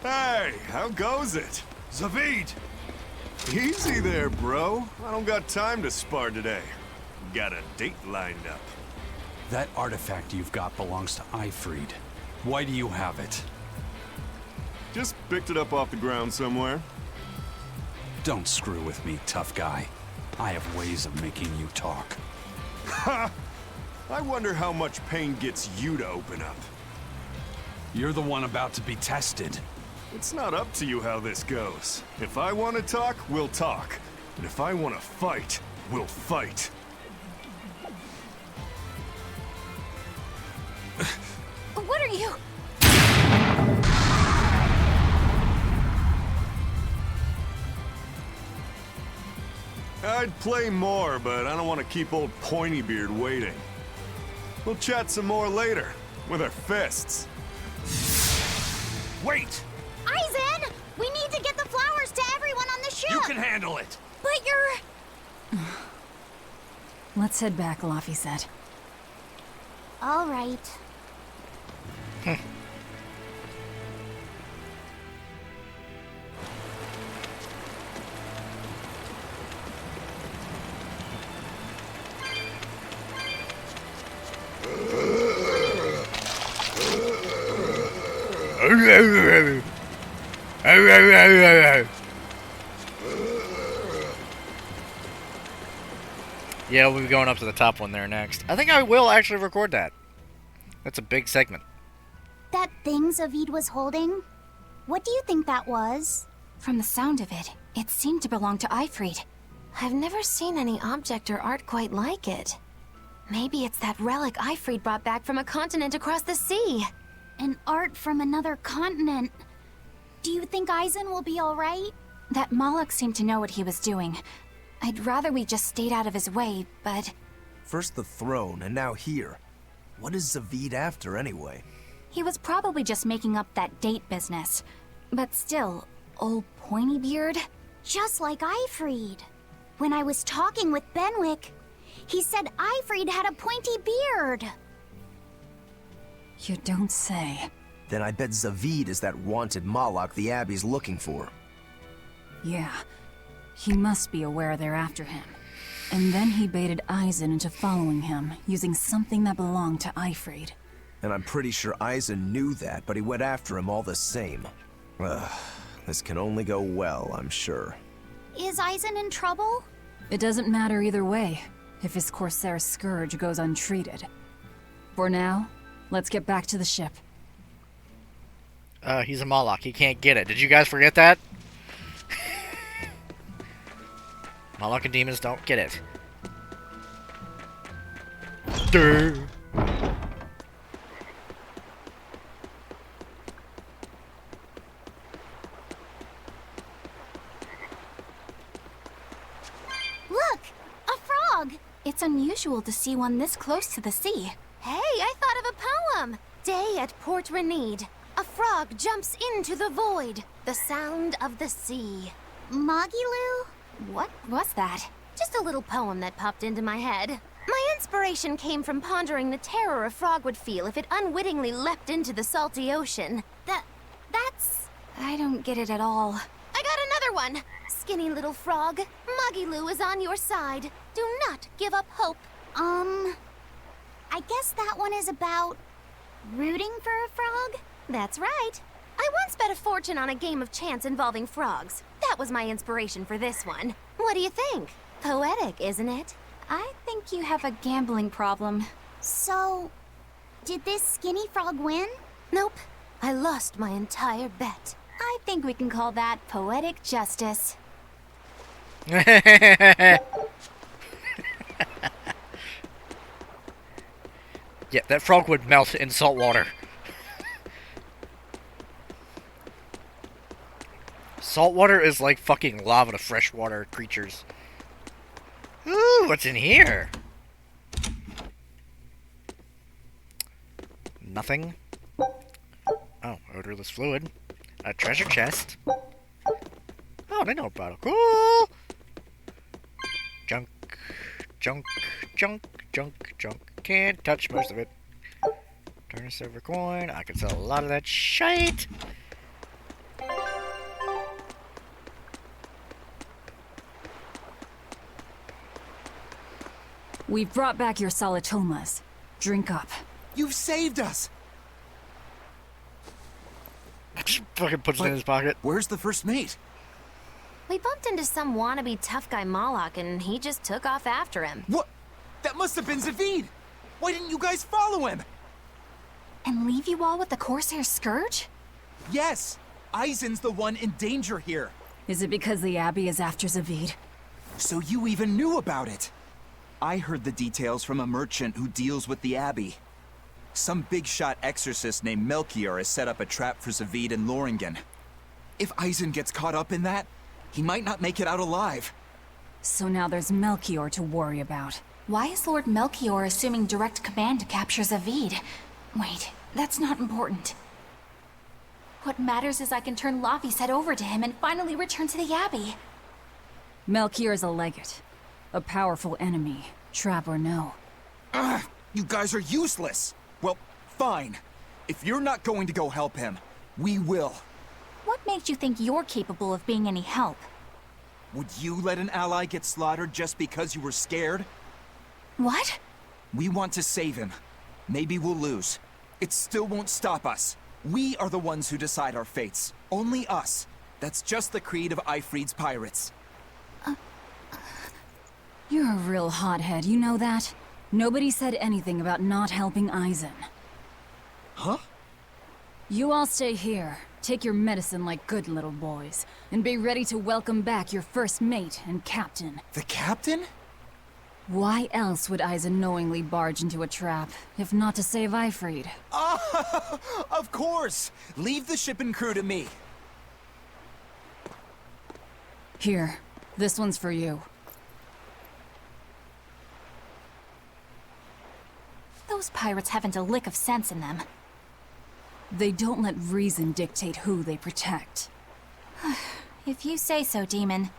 M: Hey, how goes it? Zavid! Easy there, bro. I don't got time to spar today. Got a date lined up.
B: That artifact you've got belongs to Ifried. Why do you have it?
M: Just picked it up off the ground somewhere.
B: Don't screw with me, tough guy. I have ways of making you talk.
M: Ha! I wonder how much pain gets you to open up.
B: You're the one about to be tested.
M: It's not up to you how this goes. If I want to talk, we'll talk. And if I want to fight, we'll fight.
D: What are you?
M: I'd play more, but I don't want to keep old Pointybeard waiting. We'll chat some more later, with our fists.
K: Wait!
H: Aizen! We need to get the flowers to everyone on the ship!
K: You can handle it!
H: But you're...
E: Let's head back, Laffy said.
H: All right.
A: Yeah, we'll be going up to the top one there next. I think I will actually record that. That's a big segment.
H: That thing Zavid was holding? What do you think that was?
D: From the sound of it, it seemed to belong to Ifried.
I: I've never seen any object or art quite like it. Maybe it's that relic Ifried brought back from a continent across the sea.
H: An art from another continent. Do you think Aizen will be all right?
D: That Moloch seemed to know what he was doing. I'd rather we just stayed out of his way, but...
J: First the throne, and now here. What is Zavid after, anyway?
D: He was probably just making up that date business. But still, old Pointybeard?
H: Just like Ifried. When I was talking with Benwick, he said Ifried had a pointy beard.
E: You don't say.
J: Then I bet Zavid is that wanted Moloch the Abbey's looking for.
E: Yeah. He must be aware they're after him. And then he baited Aizen into following him, using something that belonged to Ifried.
J: And I'm pretty sure Aizen knew that, but he went after him all the same. Ugh, this can only go well, I'm sure.
H: Is Aizen in trouble?
E: It doesn't matter either way, if his Corsair scourge goes untreated. For now, let's get back to the ship.
A: He's a Moloch. He can't get it. Did you guys forget that? Moloch and demons don't get it. Durr.
H: Look! A frog!
D: It's unusual to see one this close to the sea.
I: Hey, I thought of a poem! Day at Port Renede. A frog jumps into the void. The sound of the sea.
H: Magilu?
I: What was that? Just a little poem that popped into my head. My inspiration came from pondering the terror a frog would feel if it unwittingly leapt into the salty ocean.
H: That's...
I: I don't get it at all. I got another one! Skinny little frog, Magilu is on your side. Do not give up hope.
H: I guess that one is about... rooting for a frog?
I: That's right. I once bet a fortune on a game of chance involving frogs. That was my inspiration for this one. What do you think? Poetic, isn't it?
D: I think you have a gambling problem.
H: So... did this skinny frog win?
I: Nope. I lost my entire bet.
D: I think we can call that poetic justice.
A: Yeah, that frog would melt in salt water. Salt water is like fucking lava to freshwater creatures. Ooh, what's in here? Nothing. Oh, odorless fluid. A treasure chest. Oh, they know about it. Cool! Junk. Junk. Junk. Junk. Junk. Can't touch most of it. Turn a silver coin. I can sell a lot of that shite.
E: We've brought back your solitomas. Drink up.
K: You've saved us!
A: Fucking puts it in his pocket.
K: Where's the first mate?
I: We bumped into some wannabe tough guy Moloch and he just took off after him.
K: What? That must have been Zavid! Why didn't you guys follow him?
D: And leave you all with the Corsair Scourge?
K: Yes! Eisen's the one in danger here.
E: Is it because the Abbey is after Zavid?
K: So you even knew about it? I heard the details from a merchant who deals with the Abbey. Some big-shot exorcist named Melchior has set up a trap for Zavid and Loringen. If Eisen gets caught up in that, he might not make it out alive.
E: So now there's Melchior to worry about.
D: Why is Lord Melchior assuming direct command to capture Zavid? Wait, that's not important. What matters is I can turn Lavi's head over to him and finally return to the Abbey.
E: Melchior is a legate. A powerful enemy, trap or no.
K: Ugh, you guys are useless! Well, fine. If you're not going to go help him, we will.
D: What makes you think you're capable of being any help?
K: Would you let an ally get slaughtered just because you were scared?
D: What?
K: We want to save him. Maybe we'll lose. It still won't stop us. We are the ones who decide our fates. Only us. That's just the creed of Ifrid's pirates.
E: You're a real hothead, you know that? Nobody said anything about not helping Eisen.
K: Huh?
E: You all stay here, take your medicine like good little boys, and be ready to welcome back your first mate and captain.
K: The captain?
E: Why else would Eisen knowingly barge into a trap, if not to save Ifrid?
K: Ah, of course! Leave the ship and crew to me.
E: Here, this one's for you.
D: Those pirates haven't a lick of sense in them.
E: They don't let reason dictate who they protect.
D: If you say so, Demon.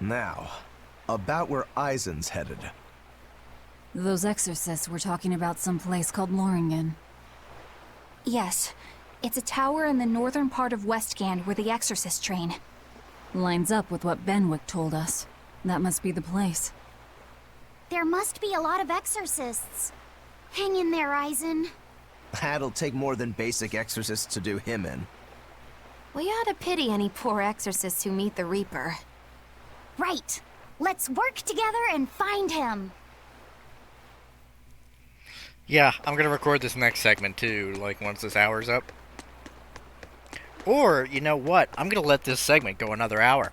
J: Now, about where Eisen's headed.
E: Those exorcists were talking about some place called Loringen.
D: Yes. It's a tower in the northern part of Westgand where the exorcists train.
E: Lines up with what Benwick told us. That must be the place.
H: There must be a lot of exorcists. Hang in there, Eisen.
J: That'll take more than basic exorcists to do him in.
I: We ought to pity any poor exorcists who meet the Reaper.
H: Right. Let's work together and find him.
A: Yeah, I'm gonna record this next segment too, like once this hour's up. Or, you know what? I'm gonna let this segment go another hour.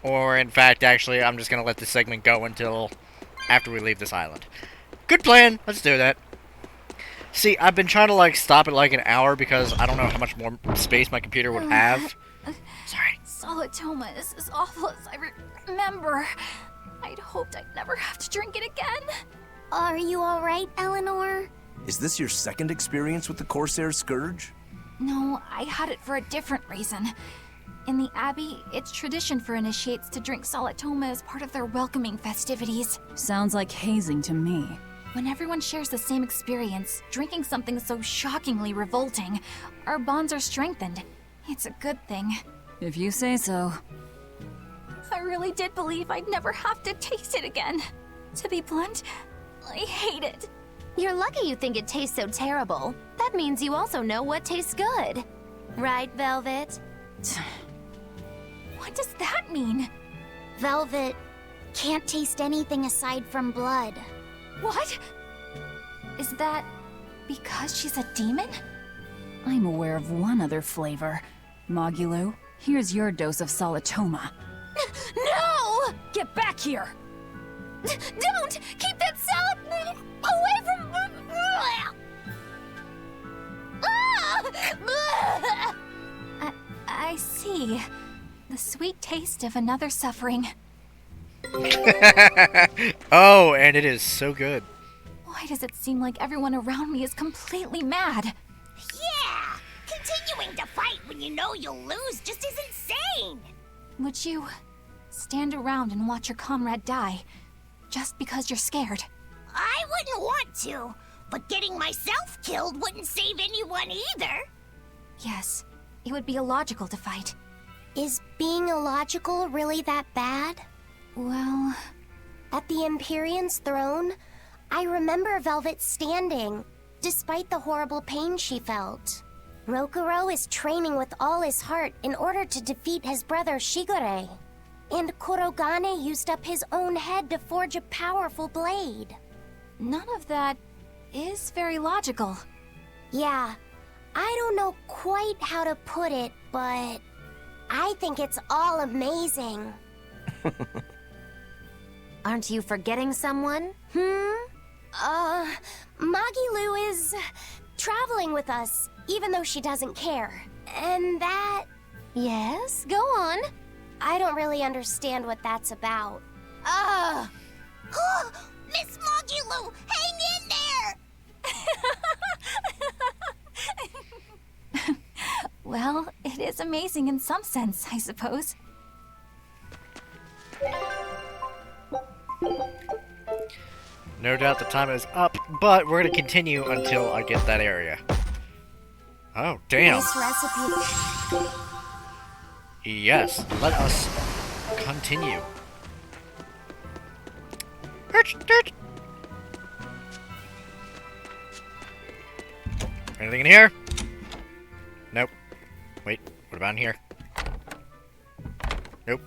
A: Or, in fact, actually, I'm just gonna let this segment go until after we leave this island. Good plan! Let's do that. See, I've been trying to like stop at like an hour because I don't know how much more space my computer would have. Sorry.
D: Solitoma is as awful as I remember. I'd hoped I'd never have to drink it again.
H: Are you alright, Eleanor?
J: Is this your second experience with the Corsair Scourge?
D: No, I had it for a different reason. In the Abbey, it's tradition for initiates to drink Solitoma as part of their welcoming festivities.
E: Sounds like hazing to me.
D: When everyone shares the same experience, drinking something so shockingly revolting, our bonds are strengthened. It's a good thing.
E: If you say so.
D: I really did believe I'd never have to taste it again. To be blunt, I hate it.
I: You're lucky you think it tastes so terrible. That means you also know what tastes good. Right, Velvet?
D: What does that mean?
H: Velvet can't taste anything aside from blood.
D: What? Is that because she's a demon?
E: I'm aware of one other flavor. Mogulu, here's your dose of Solitoma.
D: No!
E: Get back here!
H: Don't! Keep that salad away from...
D: I see. The sweet taste of another suffering.
A: Oh, and it is so good.
D: Why does it seem like everyone around me is completely mad?
H: Yeah! Continuing to fight when you know you'll lose just is insane!
D: Would you stand around and watch your comrade die just because you're scared?
H: I wouldn't want to, but getting myself killed wouldn't save anyone either.
D: Yes, it would be illogical to fight.
H: Is being illogical really that bad?
D: Well...
H: At the Empyrean's throne, I remember Velvet standing, despite the horrible pain she felt. Rokuro is training with all his heart in order to defeat his brother Shigure. And Kurogane used up his own head to forge a powerful blade.
D: None of that is very logical.
H: Yeah, I don't know quite how to put it, but I think it's all amazing.
I: Aren't you forgetting someone?
H: Magilu is traveling with us, even though she doesn't care. And that...
I: Yes, go on.
H: I don't really understand what that's about. Miss Magilu, hang in there!
D: Well, it is amazing in some sense, I suppose.
A: No doubt the time is up, but we're gonna continue until I get that area. Oh, damn.
H: This recipe...
A: Yes, let us continue. Anything in here? Nope. Wait, what about in here? Nope.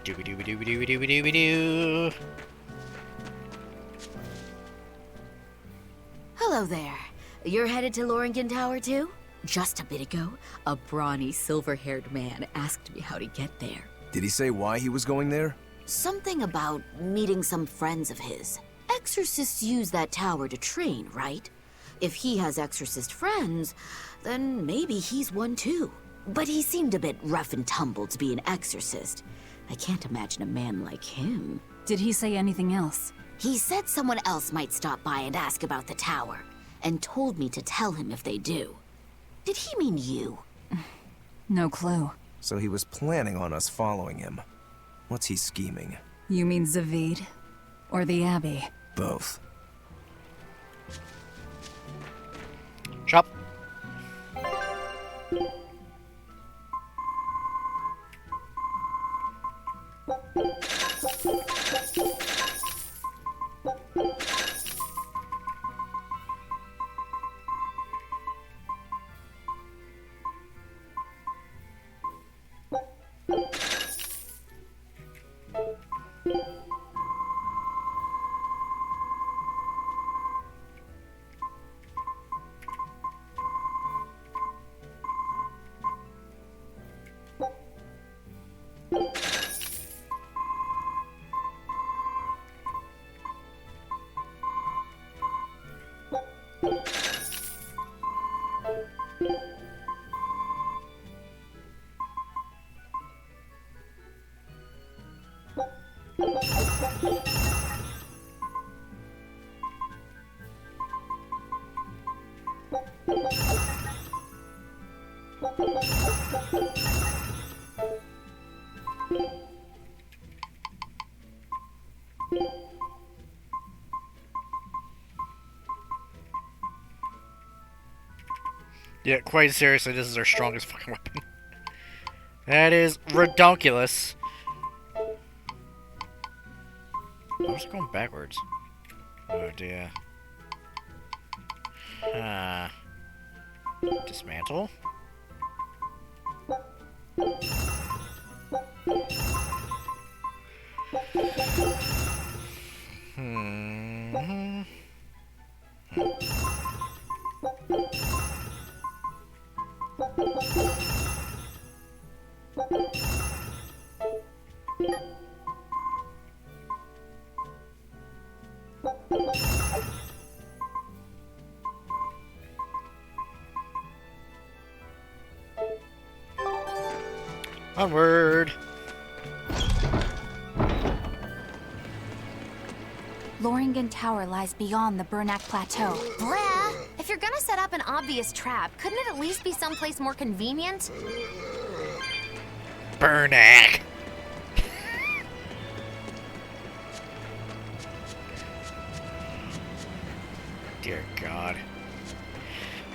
A: Dooby-dooby-dooby-dooby-dooby-dooby-doo.
C: Hello there. You're headed to Loringen Tower too? Just a bit ago, a brawny, silver-haired man asked me how to get there.
J: Did he say why he was going there?
C: Something about meeting some friends of his. Exorcists use that tower to train, right? If he has exorcist friends, then maybe he's one too. But he seemed a bit rough and tumble to be an exorcist. I can't imagine a man like him.
E: Did he say anything else?
C: He said someone else might stop by and ask about the tower, and told me to tell him if they do. Did he mean you?
E: No clue.
J: So he was planning on us following him. What's he scheming?
E: You mean Zavid? Or the Abbey?
J: Both.
A: Shop. Yeah, quite seriously, this is our strongest fucking weapon. That is redonkulous. Why was it going backwards? Oh dear. Dismantle. Onward!
D: Loringen Tower lies beyond the Bernac Plateau.
I: Bruh! If you're gonna set up an obvious trap, couldn't it at least be someplace more convenient?
A: Bernac! Dear God.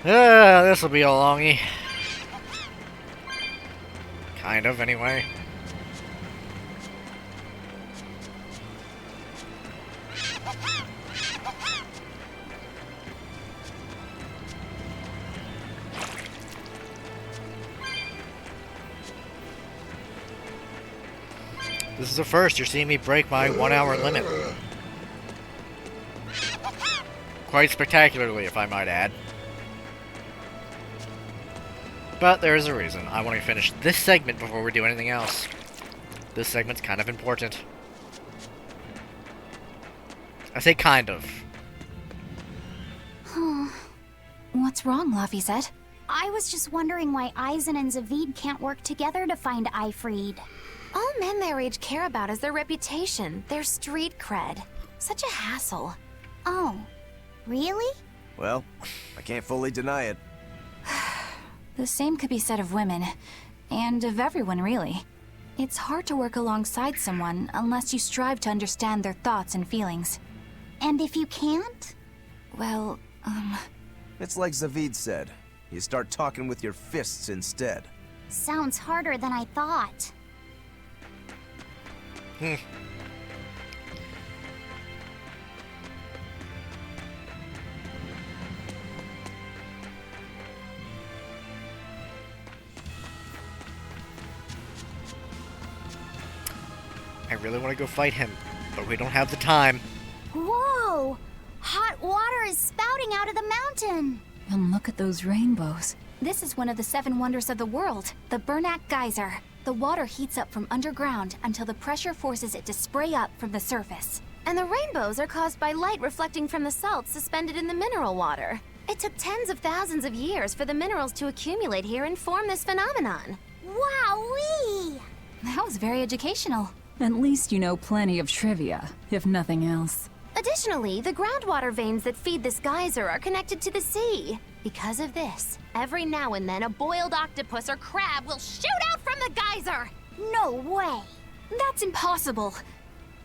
A: This'll be a longie. Kind of, anyway. This is the first you're seeing me break my 1 hour limit. Quite spectacularly, if I might add. But there is a reason. I want to finish this segment before we do anything else. This segment's kind of important. I say kind of.
D: What's wrong, Laphicet?
N: I was just wondering why Eisen and Zavid can't work together to find Eifried.
I: All men their age care about is their reputation, their street cred. Such a hassle.
N: Oh, really?
J: Well, I can't fully deny it.
D: The same could be said of women, and of everyone, really. It's hard to work alongside someone unless you strive to understand their thoughts and feelings.
N: And if you can't?
D: Well,
J: It's like Zavid said. You start talking with your fists instead.
N: Sounds harder than I thought.
A: I really want to go fight him, but we don't have the time.
N: Whoa! Hot water is spouting out of the mountain!
E: And look at those rainbows.
D: this is one of the 7 wonders of the world, the Bernac Geyser. The water heats up from underground until the pressure forces it to spray up from the surface.
I: And the rainbows are caused by light reflecting from the salts suspended in the mineral water. It took tens of thousands of years for the minerals to accumulate here and form this phenomenon.
N: Wowee!
D: That was very educational.
E: At least you know plenty of trivia, if nothing else.
I: Additionally, the groundwater veins that feed this geyser are connected to the sea. Because of this, every now and then a boiled octopus or crab will shoot out from the geyser!
N: No way!
D: That's impossible.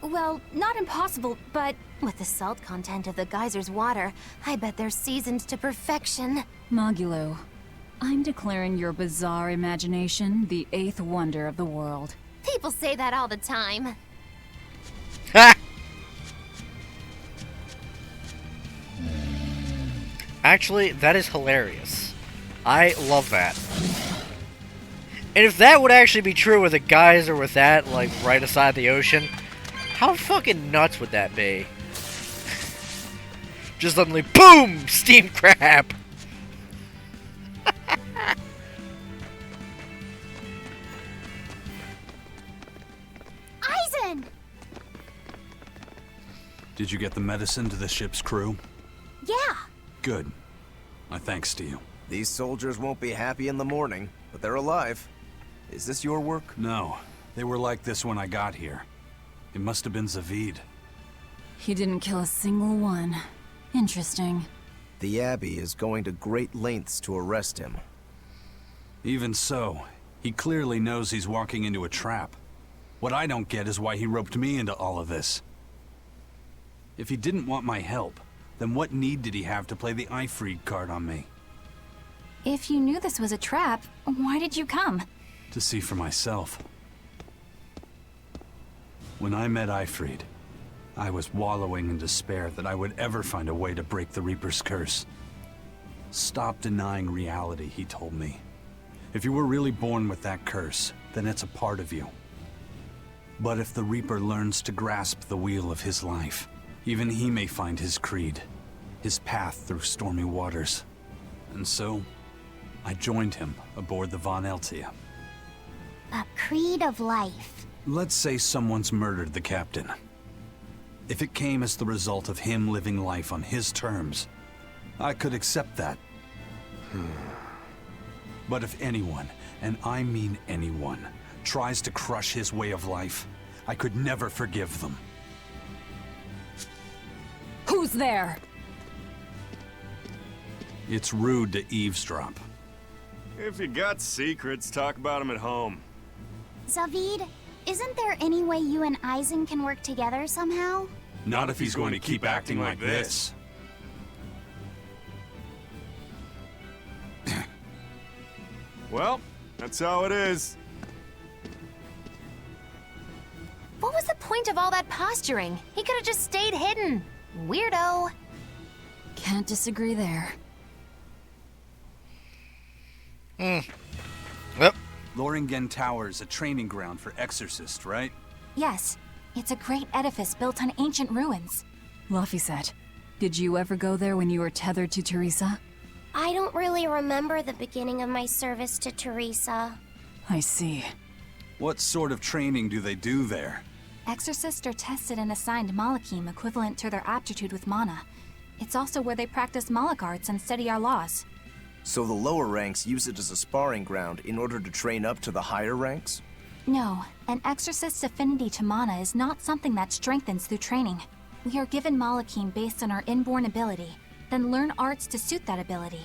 D: Well, not impossible, but...
I: With the salt content of the geyser's water, I bet they're seasoned to perfection.
E: Magilo, I'm declaring your bizarre imagination the 8th wonder of the world.
I: People say that all the time.
A: Ha! Actually, that is hilarious. I love that. And if that would actually be true with a geyser with that, like, right aside the ocean, how fucking nuts would that be? Just suddenly, boom! Steam crab!
N: Eisen!
B: Did you get the medicine to the ship's crew?
N: Yeah.
B: Good. My thanks to you.
J: These soldiers won't be happy in the morning, but they're alive. Is this your work?
B: No. They were like this when I got here. It must have been Zavid.
E: He didn't kill a single one. Interesting.
J: The Abbey is going to great lengths to arrest him.
B: Even so, he clearly knows he's walking into a trap. What I don't get is why he roped me into all of this. If he didn't want my help, then what need did he have to play the Eifried card on me?
E: If you knew this was a trap, why did you come?
B: To see for myself. When I met Eifried, I was wallowing in despair that I would ever find a way to break the Reaper's curse. Stop denying reality, he told me. If you were really born with that curse, then it's a part of you. But if the Reaper learns to grasp the wheel of his life, even he may find his creed, his path through stormy waters. And so, I joined him aboard the Von Eltia.
N: A creed of life.
B: Let's say someone's murdered the captain. If it came as the result of him living life on his terms, I could accept that. But if anyone, and I mean anyone, tries to crush his way of life, I could never forgive them.
E: Who's there?
B: It's rude to eavesdrop.
M: If you got secrets, talk about them at home.
N: Zavid, isn't there any way you and Eisen can work together somehow?
B: Not if he's going to keep acting like this.
M: Well, that's how it is.
I: What was the point of all that posturing? He could have just stayed hidden. Weirdo.
E: Can't disagree there.
A: Yep.
B: Loringen Tower is a training ground for exorcists, right?
D: Yes, it's a great edifice built on ancient ruins.
E: Laphicet, did you ever go there when you were tethered to Teresa?
N: I don't really remember the beginning of my service to Teresa.
E: I see.
B: What sort of training do they do there?
D: Exorcists are tested and assigned Malachim equivalent to their aptitude with mana. It's also where they practice Malach arts and study our laws.
J: So the lower ranks use it as a sparring ground in order to train up to the higher ranks?
D: No, an exorcist's affinity to mana is not something that strengthens through training. We are given Malachim based on our inborn ability, then learn arts to suit that ability.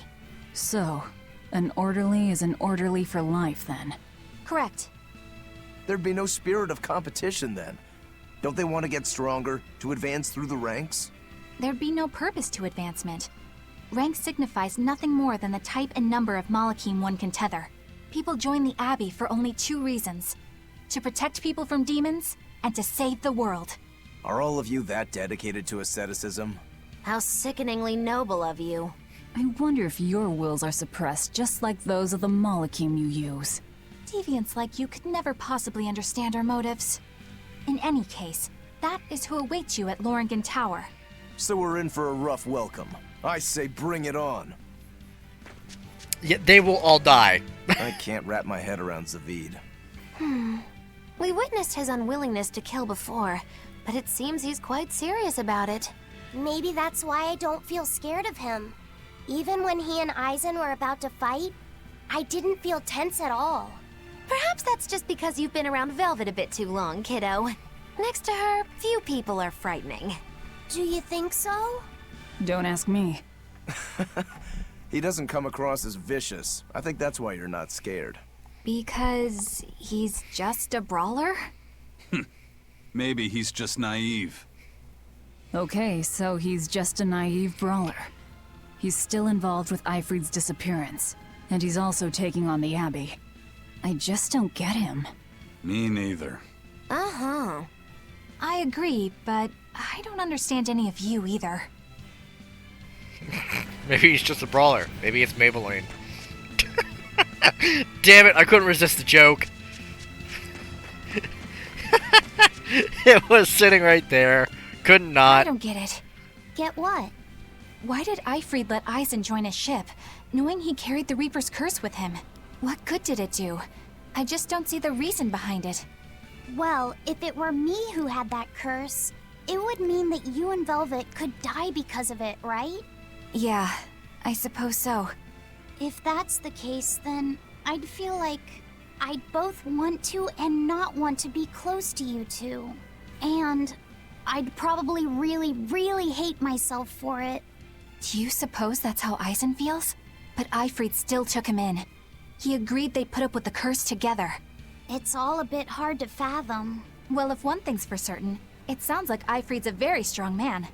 E: So, an orderly is an orderly for life, then?
D: Correct.
J: There'd be no spirit of competition then. Don't they want to get stronger, to advance through the ranks?
D: There'd be no purpose to advancement. Rank signifies nothing more than the type and number of Malachim one can tether. People join the Abbey for only two reasons: to protect people from demons, and to save the world.
J: Are all of you that dedicated to asceticism?
C: How sickeningly noble of you.
E: I wonder if your wills are suppressed just like those of the Malachim you use.
D: Deviants like you could never possibly understand our motives. In any case, that is who awaits you at Loringen Tower.
J: So we're in for a rough welcome. I say bring it on.
A: Yeah, they will all die.
J: I can't wrap my head around Zavid.
C: We witnessed his unwillingness to kill before, but it seems he's quite serious about it.
N: Maybe that's why I don't feel scared of him. Even when he and Eisen were about to fight, I didn't feel tense at all.
C: Perhaps that's just because you've been around Velvet a bit too long, kiddo. Next to her, few people are frightening.
N: Do you think so?
E: Don't ask me.
J: He doesn't come across as vicious. I think that's why you're not scared.
D: Because he's just a brawler?
B: Maybe he's just naive.
E: Okay, so he's just a naive brawler. He's still involved with Eifried's disappearance, and he's also taking on the Abbey. I just don't get him.
B: Me neither.
C: Uh-huh.
D: I agree, but I don't understand any of you either.
A: Maybe he's just a brawler. Maybe it's Maybelline. Damn it, I couldn't resist the joke. It was sitting right there. Could
D: I
A: not.
D: don't get it.
N: Get what?
D: Why did Eifried let Eisen join his ship, knowing he carried the Reaper's curse with him? What good did it do? I just don't see the reason behind it.
N: Well, if it were me who had that curse, it would mean that you and Velvet could die because of it, right?
D: Yeah, I suppose so.
N: If that's the case, then I'd feel like I'd both want to and not want to be close to you two. And I'd probably really hate myself for it.
D: Do you suppose that's how Eisen feels? But Eifried still took him in. He agreed they'd put up with the curse together.
N: It's all a bit hard to fathom.
D: Well, if one thing's for certain, it sounds like Eifried's a very strong man.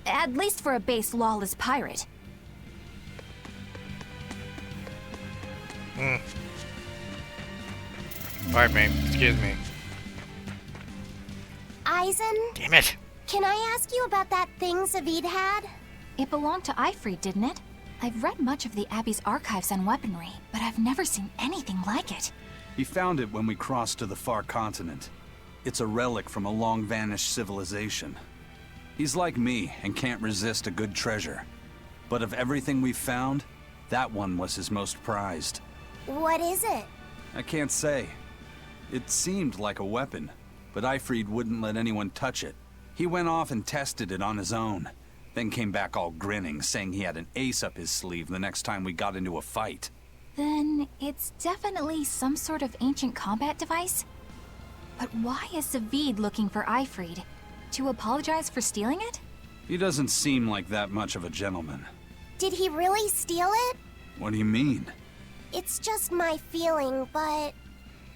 D: At least for a base lawless pirate.
A: Pardon me. Excuse me.
N: Eisen?
A: Damn it.
N: Can I ask you about that thing Zavid had?
D: It belonged to Eifried, didn't it? I've read much of the Abbey's archives on weaponry, but I've never seen anything like it.
B: He found it when we crossed to the far continent. It's a relic from a long-vanished civilization. He's like me and can't resist a good treasure. But of everything we've found, that one was his most prized.
N: What is it?
B: I can't say. It seemed like a weapon, but Eifried wouldn't let anyone touch it. He went off and tested it on his own, then came back all grinning, saying he had an ace up his sleeve the next time we got into a fight.
D: Then it's definitely some sort of ancient combat device? But why is Zavid looking for Eifried? To apologize for stealing it?
B: He doesn't seem like that much of a gentleman.
N: Did he really steal it?
B: What do you mean?
N: It's just my feeling, but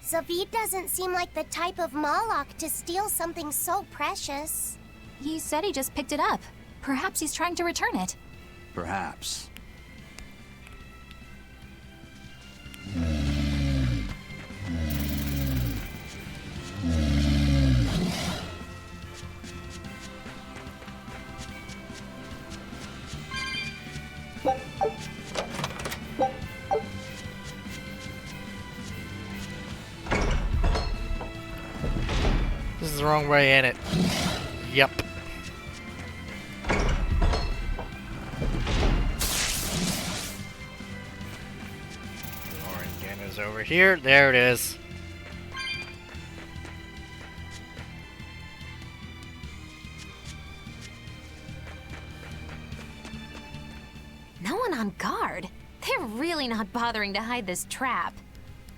N: Zavid doesn't seem like the type of Malak to steal something so precious.
D: He said he just picked it up. Perhaps he's trying to return it.
B: Perhaps.
A: This is the wrong way in it. Yep. Oregon is over here. There it is.
I: No one on guard. They're really not bothering to hide this trap.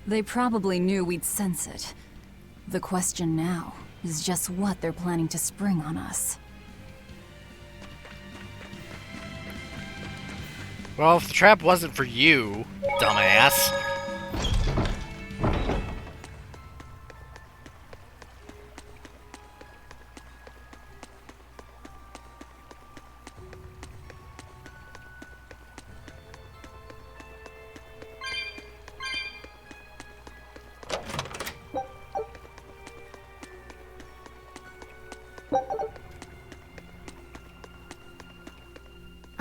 E: They probably knew we'd sense it. The question now is just what they're planning to spring on us.
A: Well, if the trap wasn't for you, dumbass.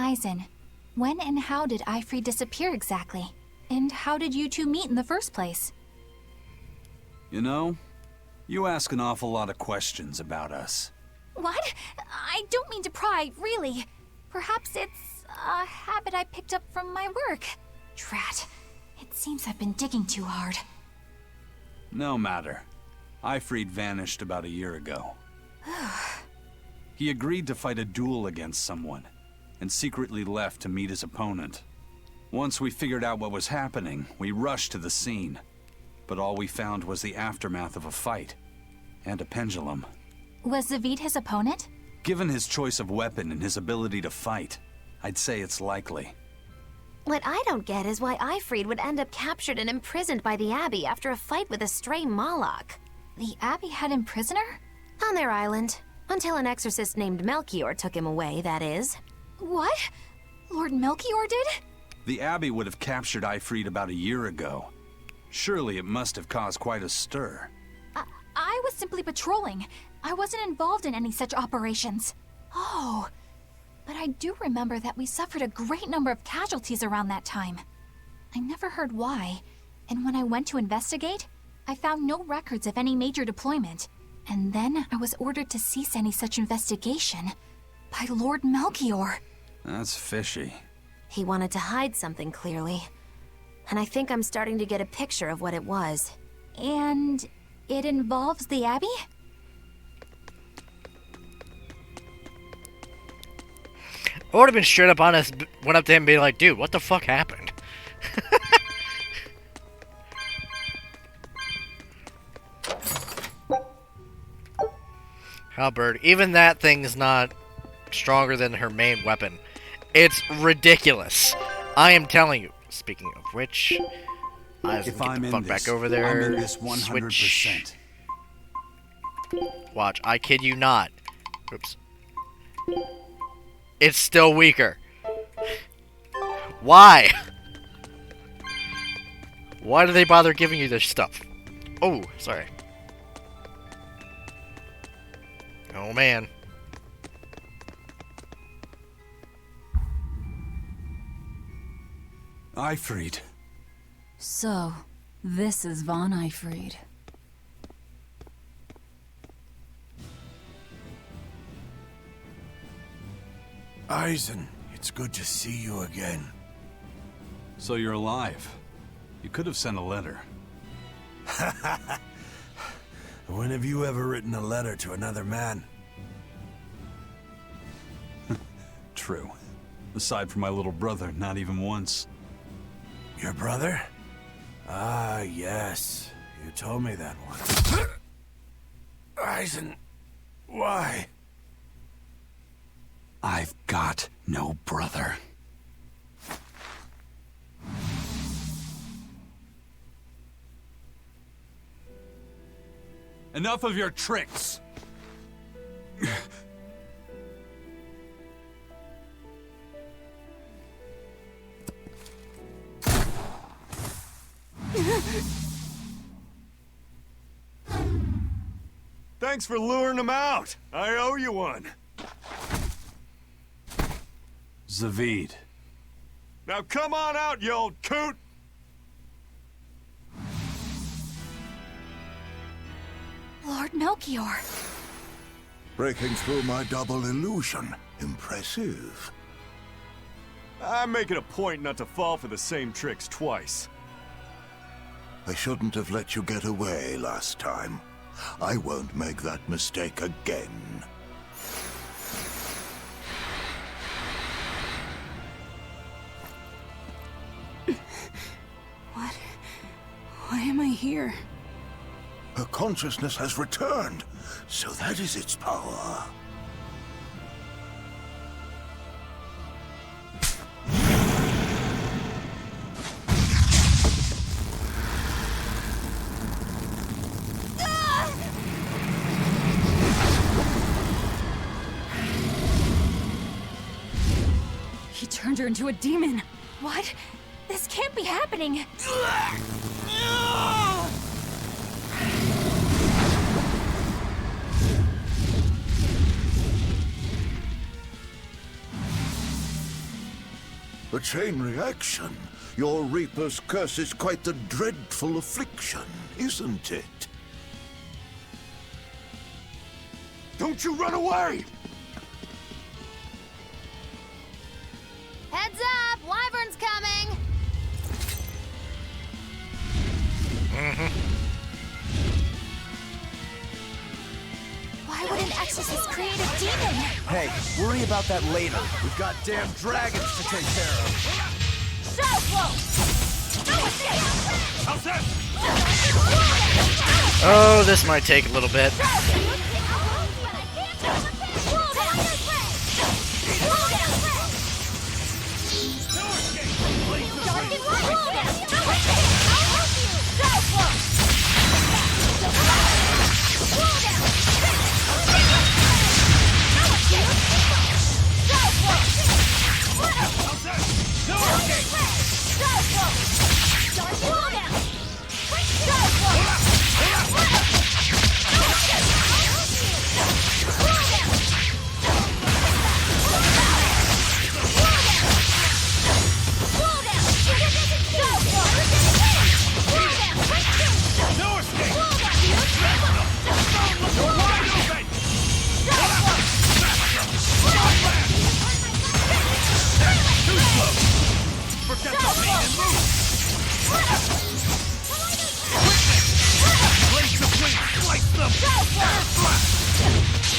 D: Eisen, when and how did Eifried disappear exactly? And how did you two meet in the first place?
B: You know, you ask an awful lot of questions about us.
D: What? I don't mean to pry, really. Perhaps it's a habit I picked up from my work. Drat. It seems I've been digging too hard.
B: No matter. Eifried vanished about a year ago. He agreed to fight a duel against someone, and secretly left to meet his opponent. Once we figured out what was happening, we rushed to the scene. But all we found was the aftermath of a fight, and a pendulum.
D: Was Zavid his opponent?
B: Given his choice of weapon and his ability to fight, I'd say it's likely.
I: What I don't get is why Eifried would end up captured and imprisoned by the Abbey after a fight with a stray Malak.
D: The Abbey had him prisoner?
I: On their island. Until an exorcist named Melchior took him away, that is.
D: What? Lord Melchior did?
B: The Abbey would have captured Eifried about a year ago. Surely it must have caused quite a stir.
D: I was simply patrolling. I wasn't involved in any such operations. Oh, but I do remember that we suffered a great number of casualties around that time. I never heard why, and when I went to investigate, I found no records of any major deployment. And then I was ordered to cease any such investigation by Lord Melchior.
B: That's fishy.
I: He wanted to hide something, clearly. And I think I'm starting to get a picture of what it was.
D: And it involves the Abbey?
A: I would have been straight up honest, went up to him and be like, dude, what the fuck happened? Halberd. Even that thing's not stronger than her main weapon. It's ridiculous. I am telling you. Speaking of which, I
B: If
A: get
B: I'm
A: the
B: in
A: fuck
B: this,
A: back over there.
B: I'm in this 100%.
A: Switch. Watch, I kid you not. Oops. It's still weaker. Why? Why do they bother giving you this stuff? Oh, sorry. Oh man.
B: Eifried.
E: So, this is Von Eifried.
O: Eisen, it's good to see you again.
B: So you're alive. You could have sent a letter.
O: When have you ever written a letter to another man?
B: True. Aside from my little brother, not even once.
O: Your brother? Ah, yes. You told me that once. Eisen, why?
B: I've got no brother. Enough of your tricks!
M: Thanks for luring him out. I owe you one.
B: Zavid.
M: Now come on out, you old coot!
D: Lord Melchior.
O: Breaking through my double illusion. Impressive.
M: I'm making a point not to fall for the same tricks twice.
O: I shouldn't have let you get away last time. I won't make that mistake again.
E: What? Why am I here?
O: Her consciousness has returned, so that is its power.
E: He turned her into a demon.
D: What? This can't be happening.
O: A chain reaction. Your Reaper's curse is quite a dreadful affliction, isn't it?
M: Don't you run away!
I: Heads up! Wyvern's coming!
D: Why would an exorcist create a demon?
J: Hey, worry about that later. We've got damn dragons to take care of.
D: So close!
A: Oh, this might take a little bit.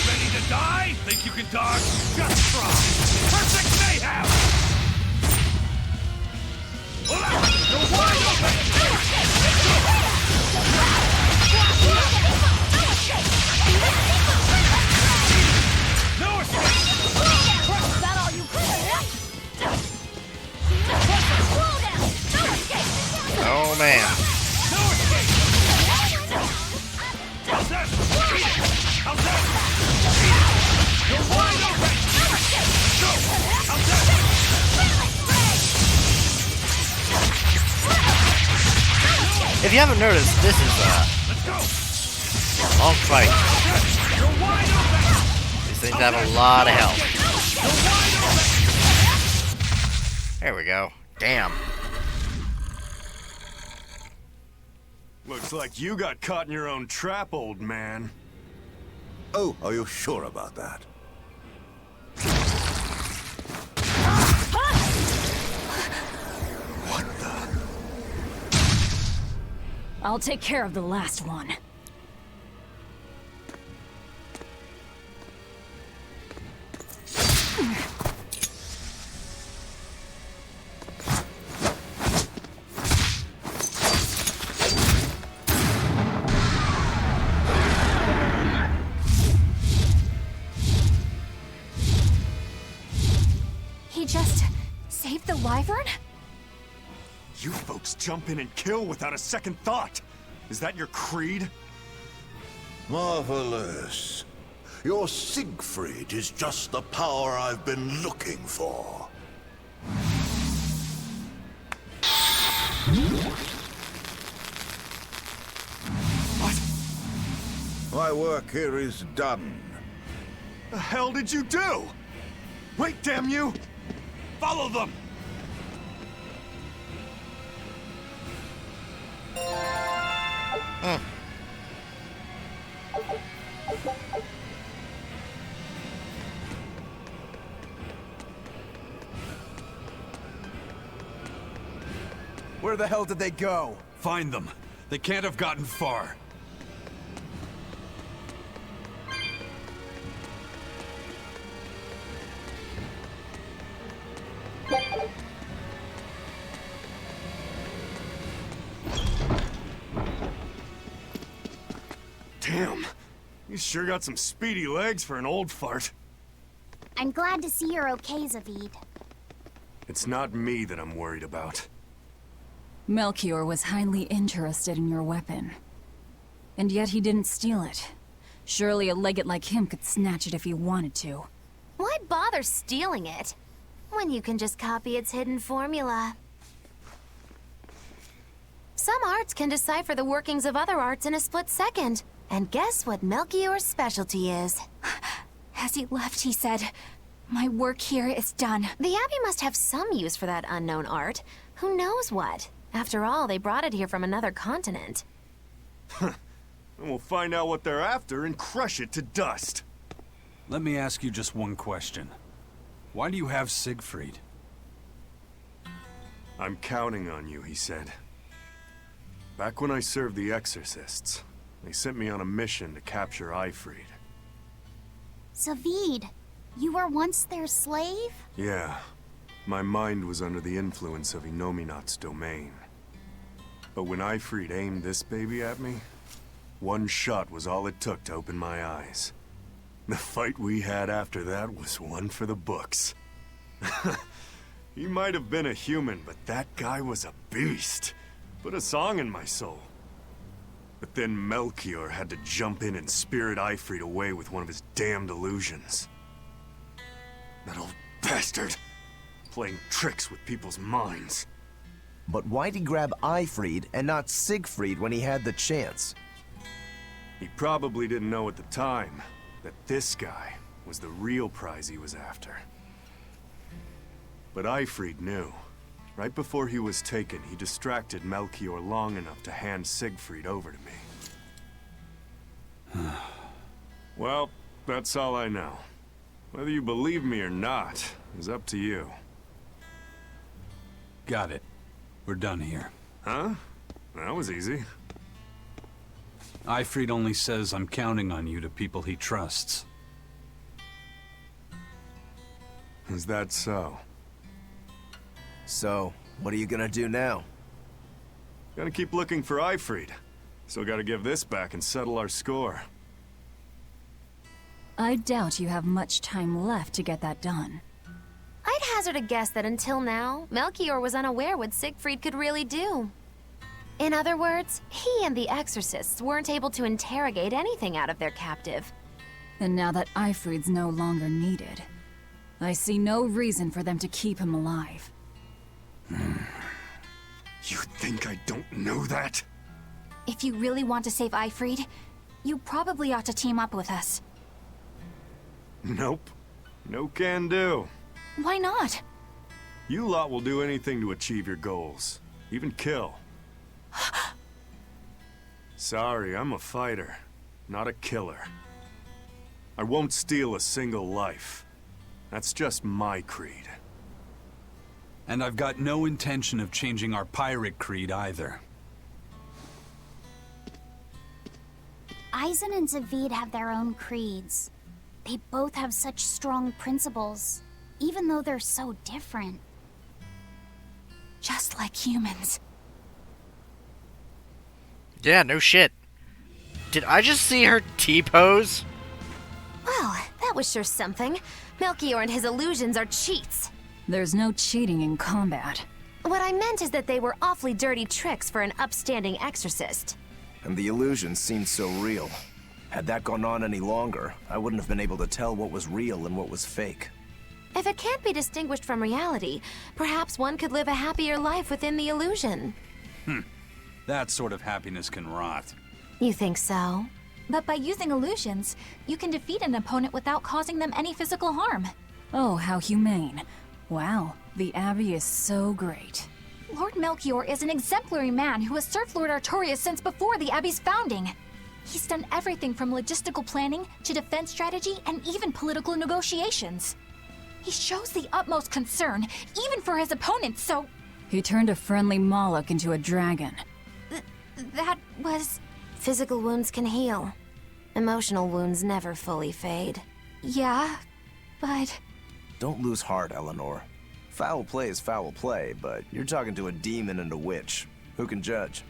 P: Ready to die? Think you can dodge? Just try! Perfect mayhem! You're wide open!
A: If you haven't noticed, this is a long fight. These things have a lot of health. There we go. Damn.
M: Looks like you got caught in your own trap, old man.
O: Oh, are you sure about that?
M: What the?
E: I'll take care of the last one.
D: He just saved the wyvern?
M: You folks jump in and kill without a second thought. Is that your creed?
O: Marvelous. Your Siegfried is just the power I've been looking for.
M: What?
O: My work here is done.
M: The hell did you do? Wait, damn you! Follow them!
K: Where the hell did they go?
B: Find them. They can't have gotten far.
M: Damn. You sure got some speedy legs for an old fart.
N: I'm glad to see you're okay, Zavid.
M: It's not me that I'm worried about.
E: Melchior was highly interested in your weapon. And yet he didn't steal it. Surely a legate like him could snatch it if he wanted to.
I: Why bother stealing it? When you can just copy its hidden formula. Some arts can decipher the workings of other arts in a split second. And guess what Melchior's specialty is?
D: As he left, he said, "My work here is done."
I: The Abbey must have some use for that unknown art. Who knows what? After all, they brought it here from another continent.
M: And we'll find out what they're after and crush it to dust.
B: Let me ask you just one question. Why do you have Siegfried?
M: I'm counting on you, he said. Back when I served the Exorcists, they sent me on a mission to capture Eifried.
N: Zavid, you were once their slave?
M: Yeah. My mind was under the influence of Inominat's domain. But when Eifried aimed this baby at me, one shot was all it took to open my eyes. The fight we had after that was one for the books. He might have been a human, but that guy was a beast. Put a song in my soul. But then Melchior had to jump in and spirit Eifried away with one of his damned illusions. That old bastard! Playing tricks with people's minds.
J: But why'd he grab Eifried and not Siegfried when he had the chance?
M: He probably didn't know at the time that this guy was the real prize he was after. But Eifried knew. Right before he was taken, he distracted Melchior long enough to hand Siegfried over to me. Well, that's all I know. Whether you believe me or not is up to you.
B: Got it. We're done here.
M: Huh? That was easy.
B: Eifried only says I'm counting on you to people he trusts.
M: Is that so?
J: So, what are you gonna do now?
M: Gotta keep looking for Eifried. Still gotta give this back and settle our score.
E: I doubt you have much time left to get that done.
I: I'd hazard a guess that until now, Melchior was unaware what Siegfried could really do. In other words, he and the Exorcists weren't able to interrogate anything out of their captive.
E: And now that Eifried's no longer needed, I see no reason for them to keep him alive.
M: You think I don't know that?
D: If you really want to save Ifrid, you probably ought to team up with us.
M: Nope. No can do.
D: Why not?
M: You lot will do anything to achieve your goals. Even kill. Sorry, I'm a fighter, not a killer. I won't steal a single life. That's just my creed.
B: And I've got no intention of changing our pirate creed either.
N: Aizen and Zavid have their own creeds. They both have such strong principles, even though they're so different.
D: Just like humans.
A: Yeah, no shit. Did I just see her T-pose?
I: Well, that was sure something. Melchior and his illusions are cheats.
E: There's no cheating in combat.
I: What I meant is that they were awfully dirty tricks for an upstanding exorcist.
J: And the illusions seemed so real. Had that gone on any longer, I wouldn't have been able to tell what was real and what was fake.
I: If it can't be distinguished from reality, perhaps one could live a happier life within the illusion.
B: That sort of happiness can rot.
I: You think so?
D: But by using illusions, you can defeat an opponent without causing them any physical harm.
E: Oh, how humane. Wow, the Abbey is so great.
D: Lord Melchior is an exemplary man who has served Lord Artorias since before the Abbey's founding. He's done everything from logistical planning to defense strategy and even political negotiations. He shows the utmost concern, even for his opponents, so...
E: He turned a friendly Moloch into a dragon.
D: That was...
I: Physical wounds can heal. Emotional wounds never fully fade.
D: Yeah, but...
J: Don't lose heart, Eleanor. Foul play is foul play, but you're talking to a demon and a witch. Who can judge?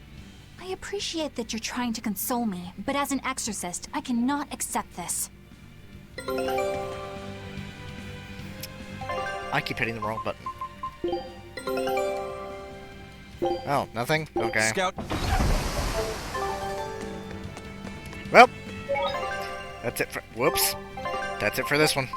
D: I appreciate that you're trying to console me, but as an exorcist, I cannot accept this.
A: I keep hitting the wrong button. Oh, nothing? Okay.
B: Scout.
A: Well, that's it for... Whoops. That's it for this one.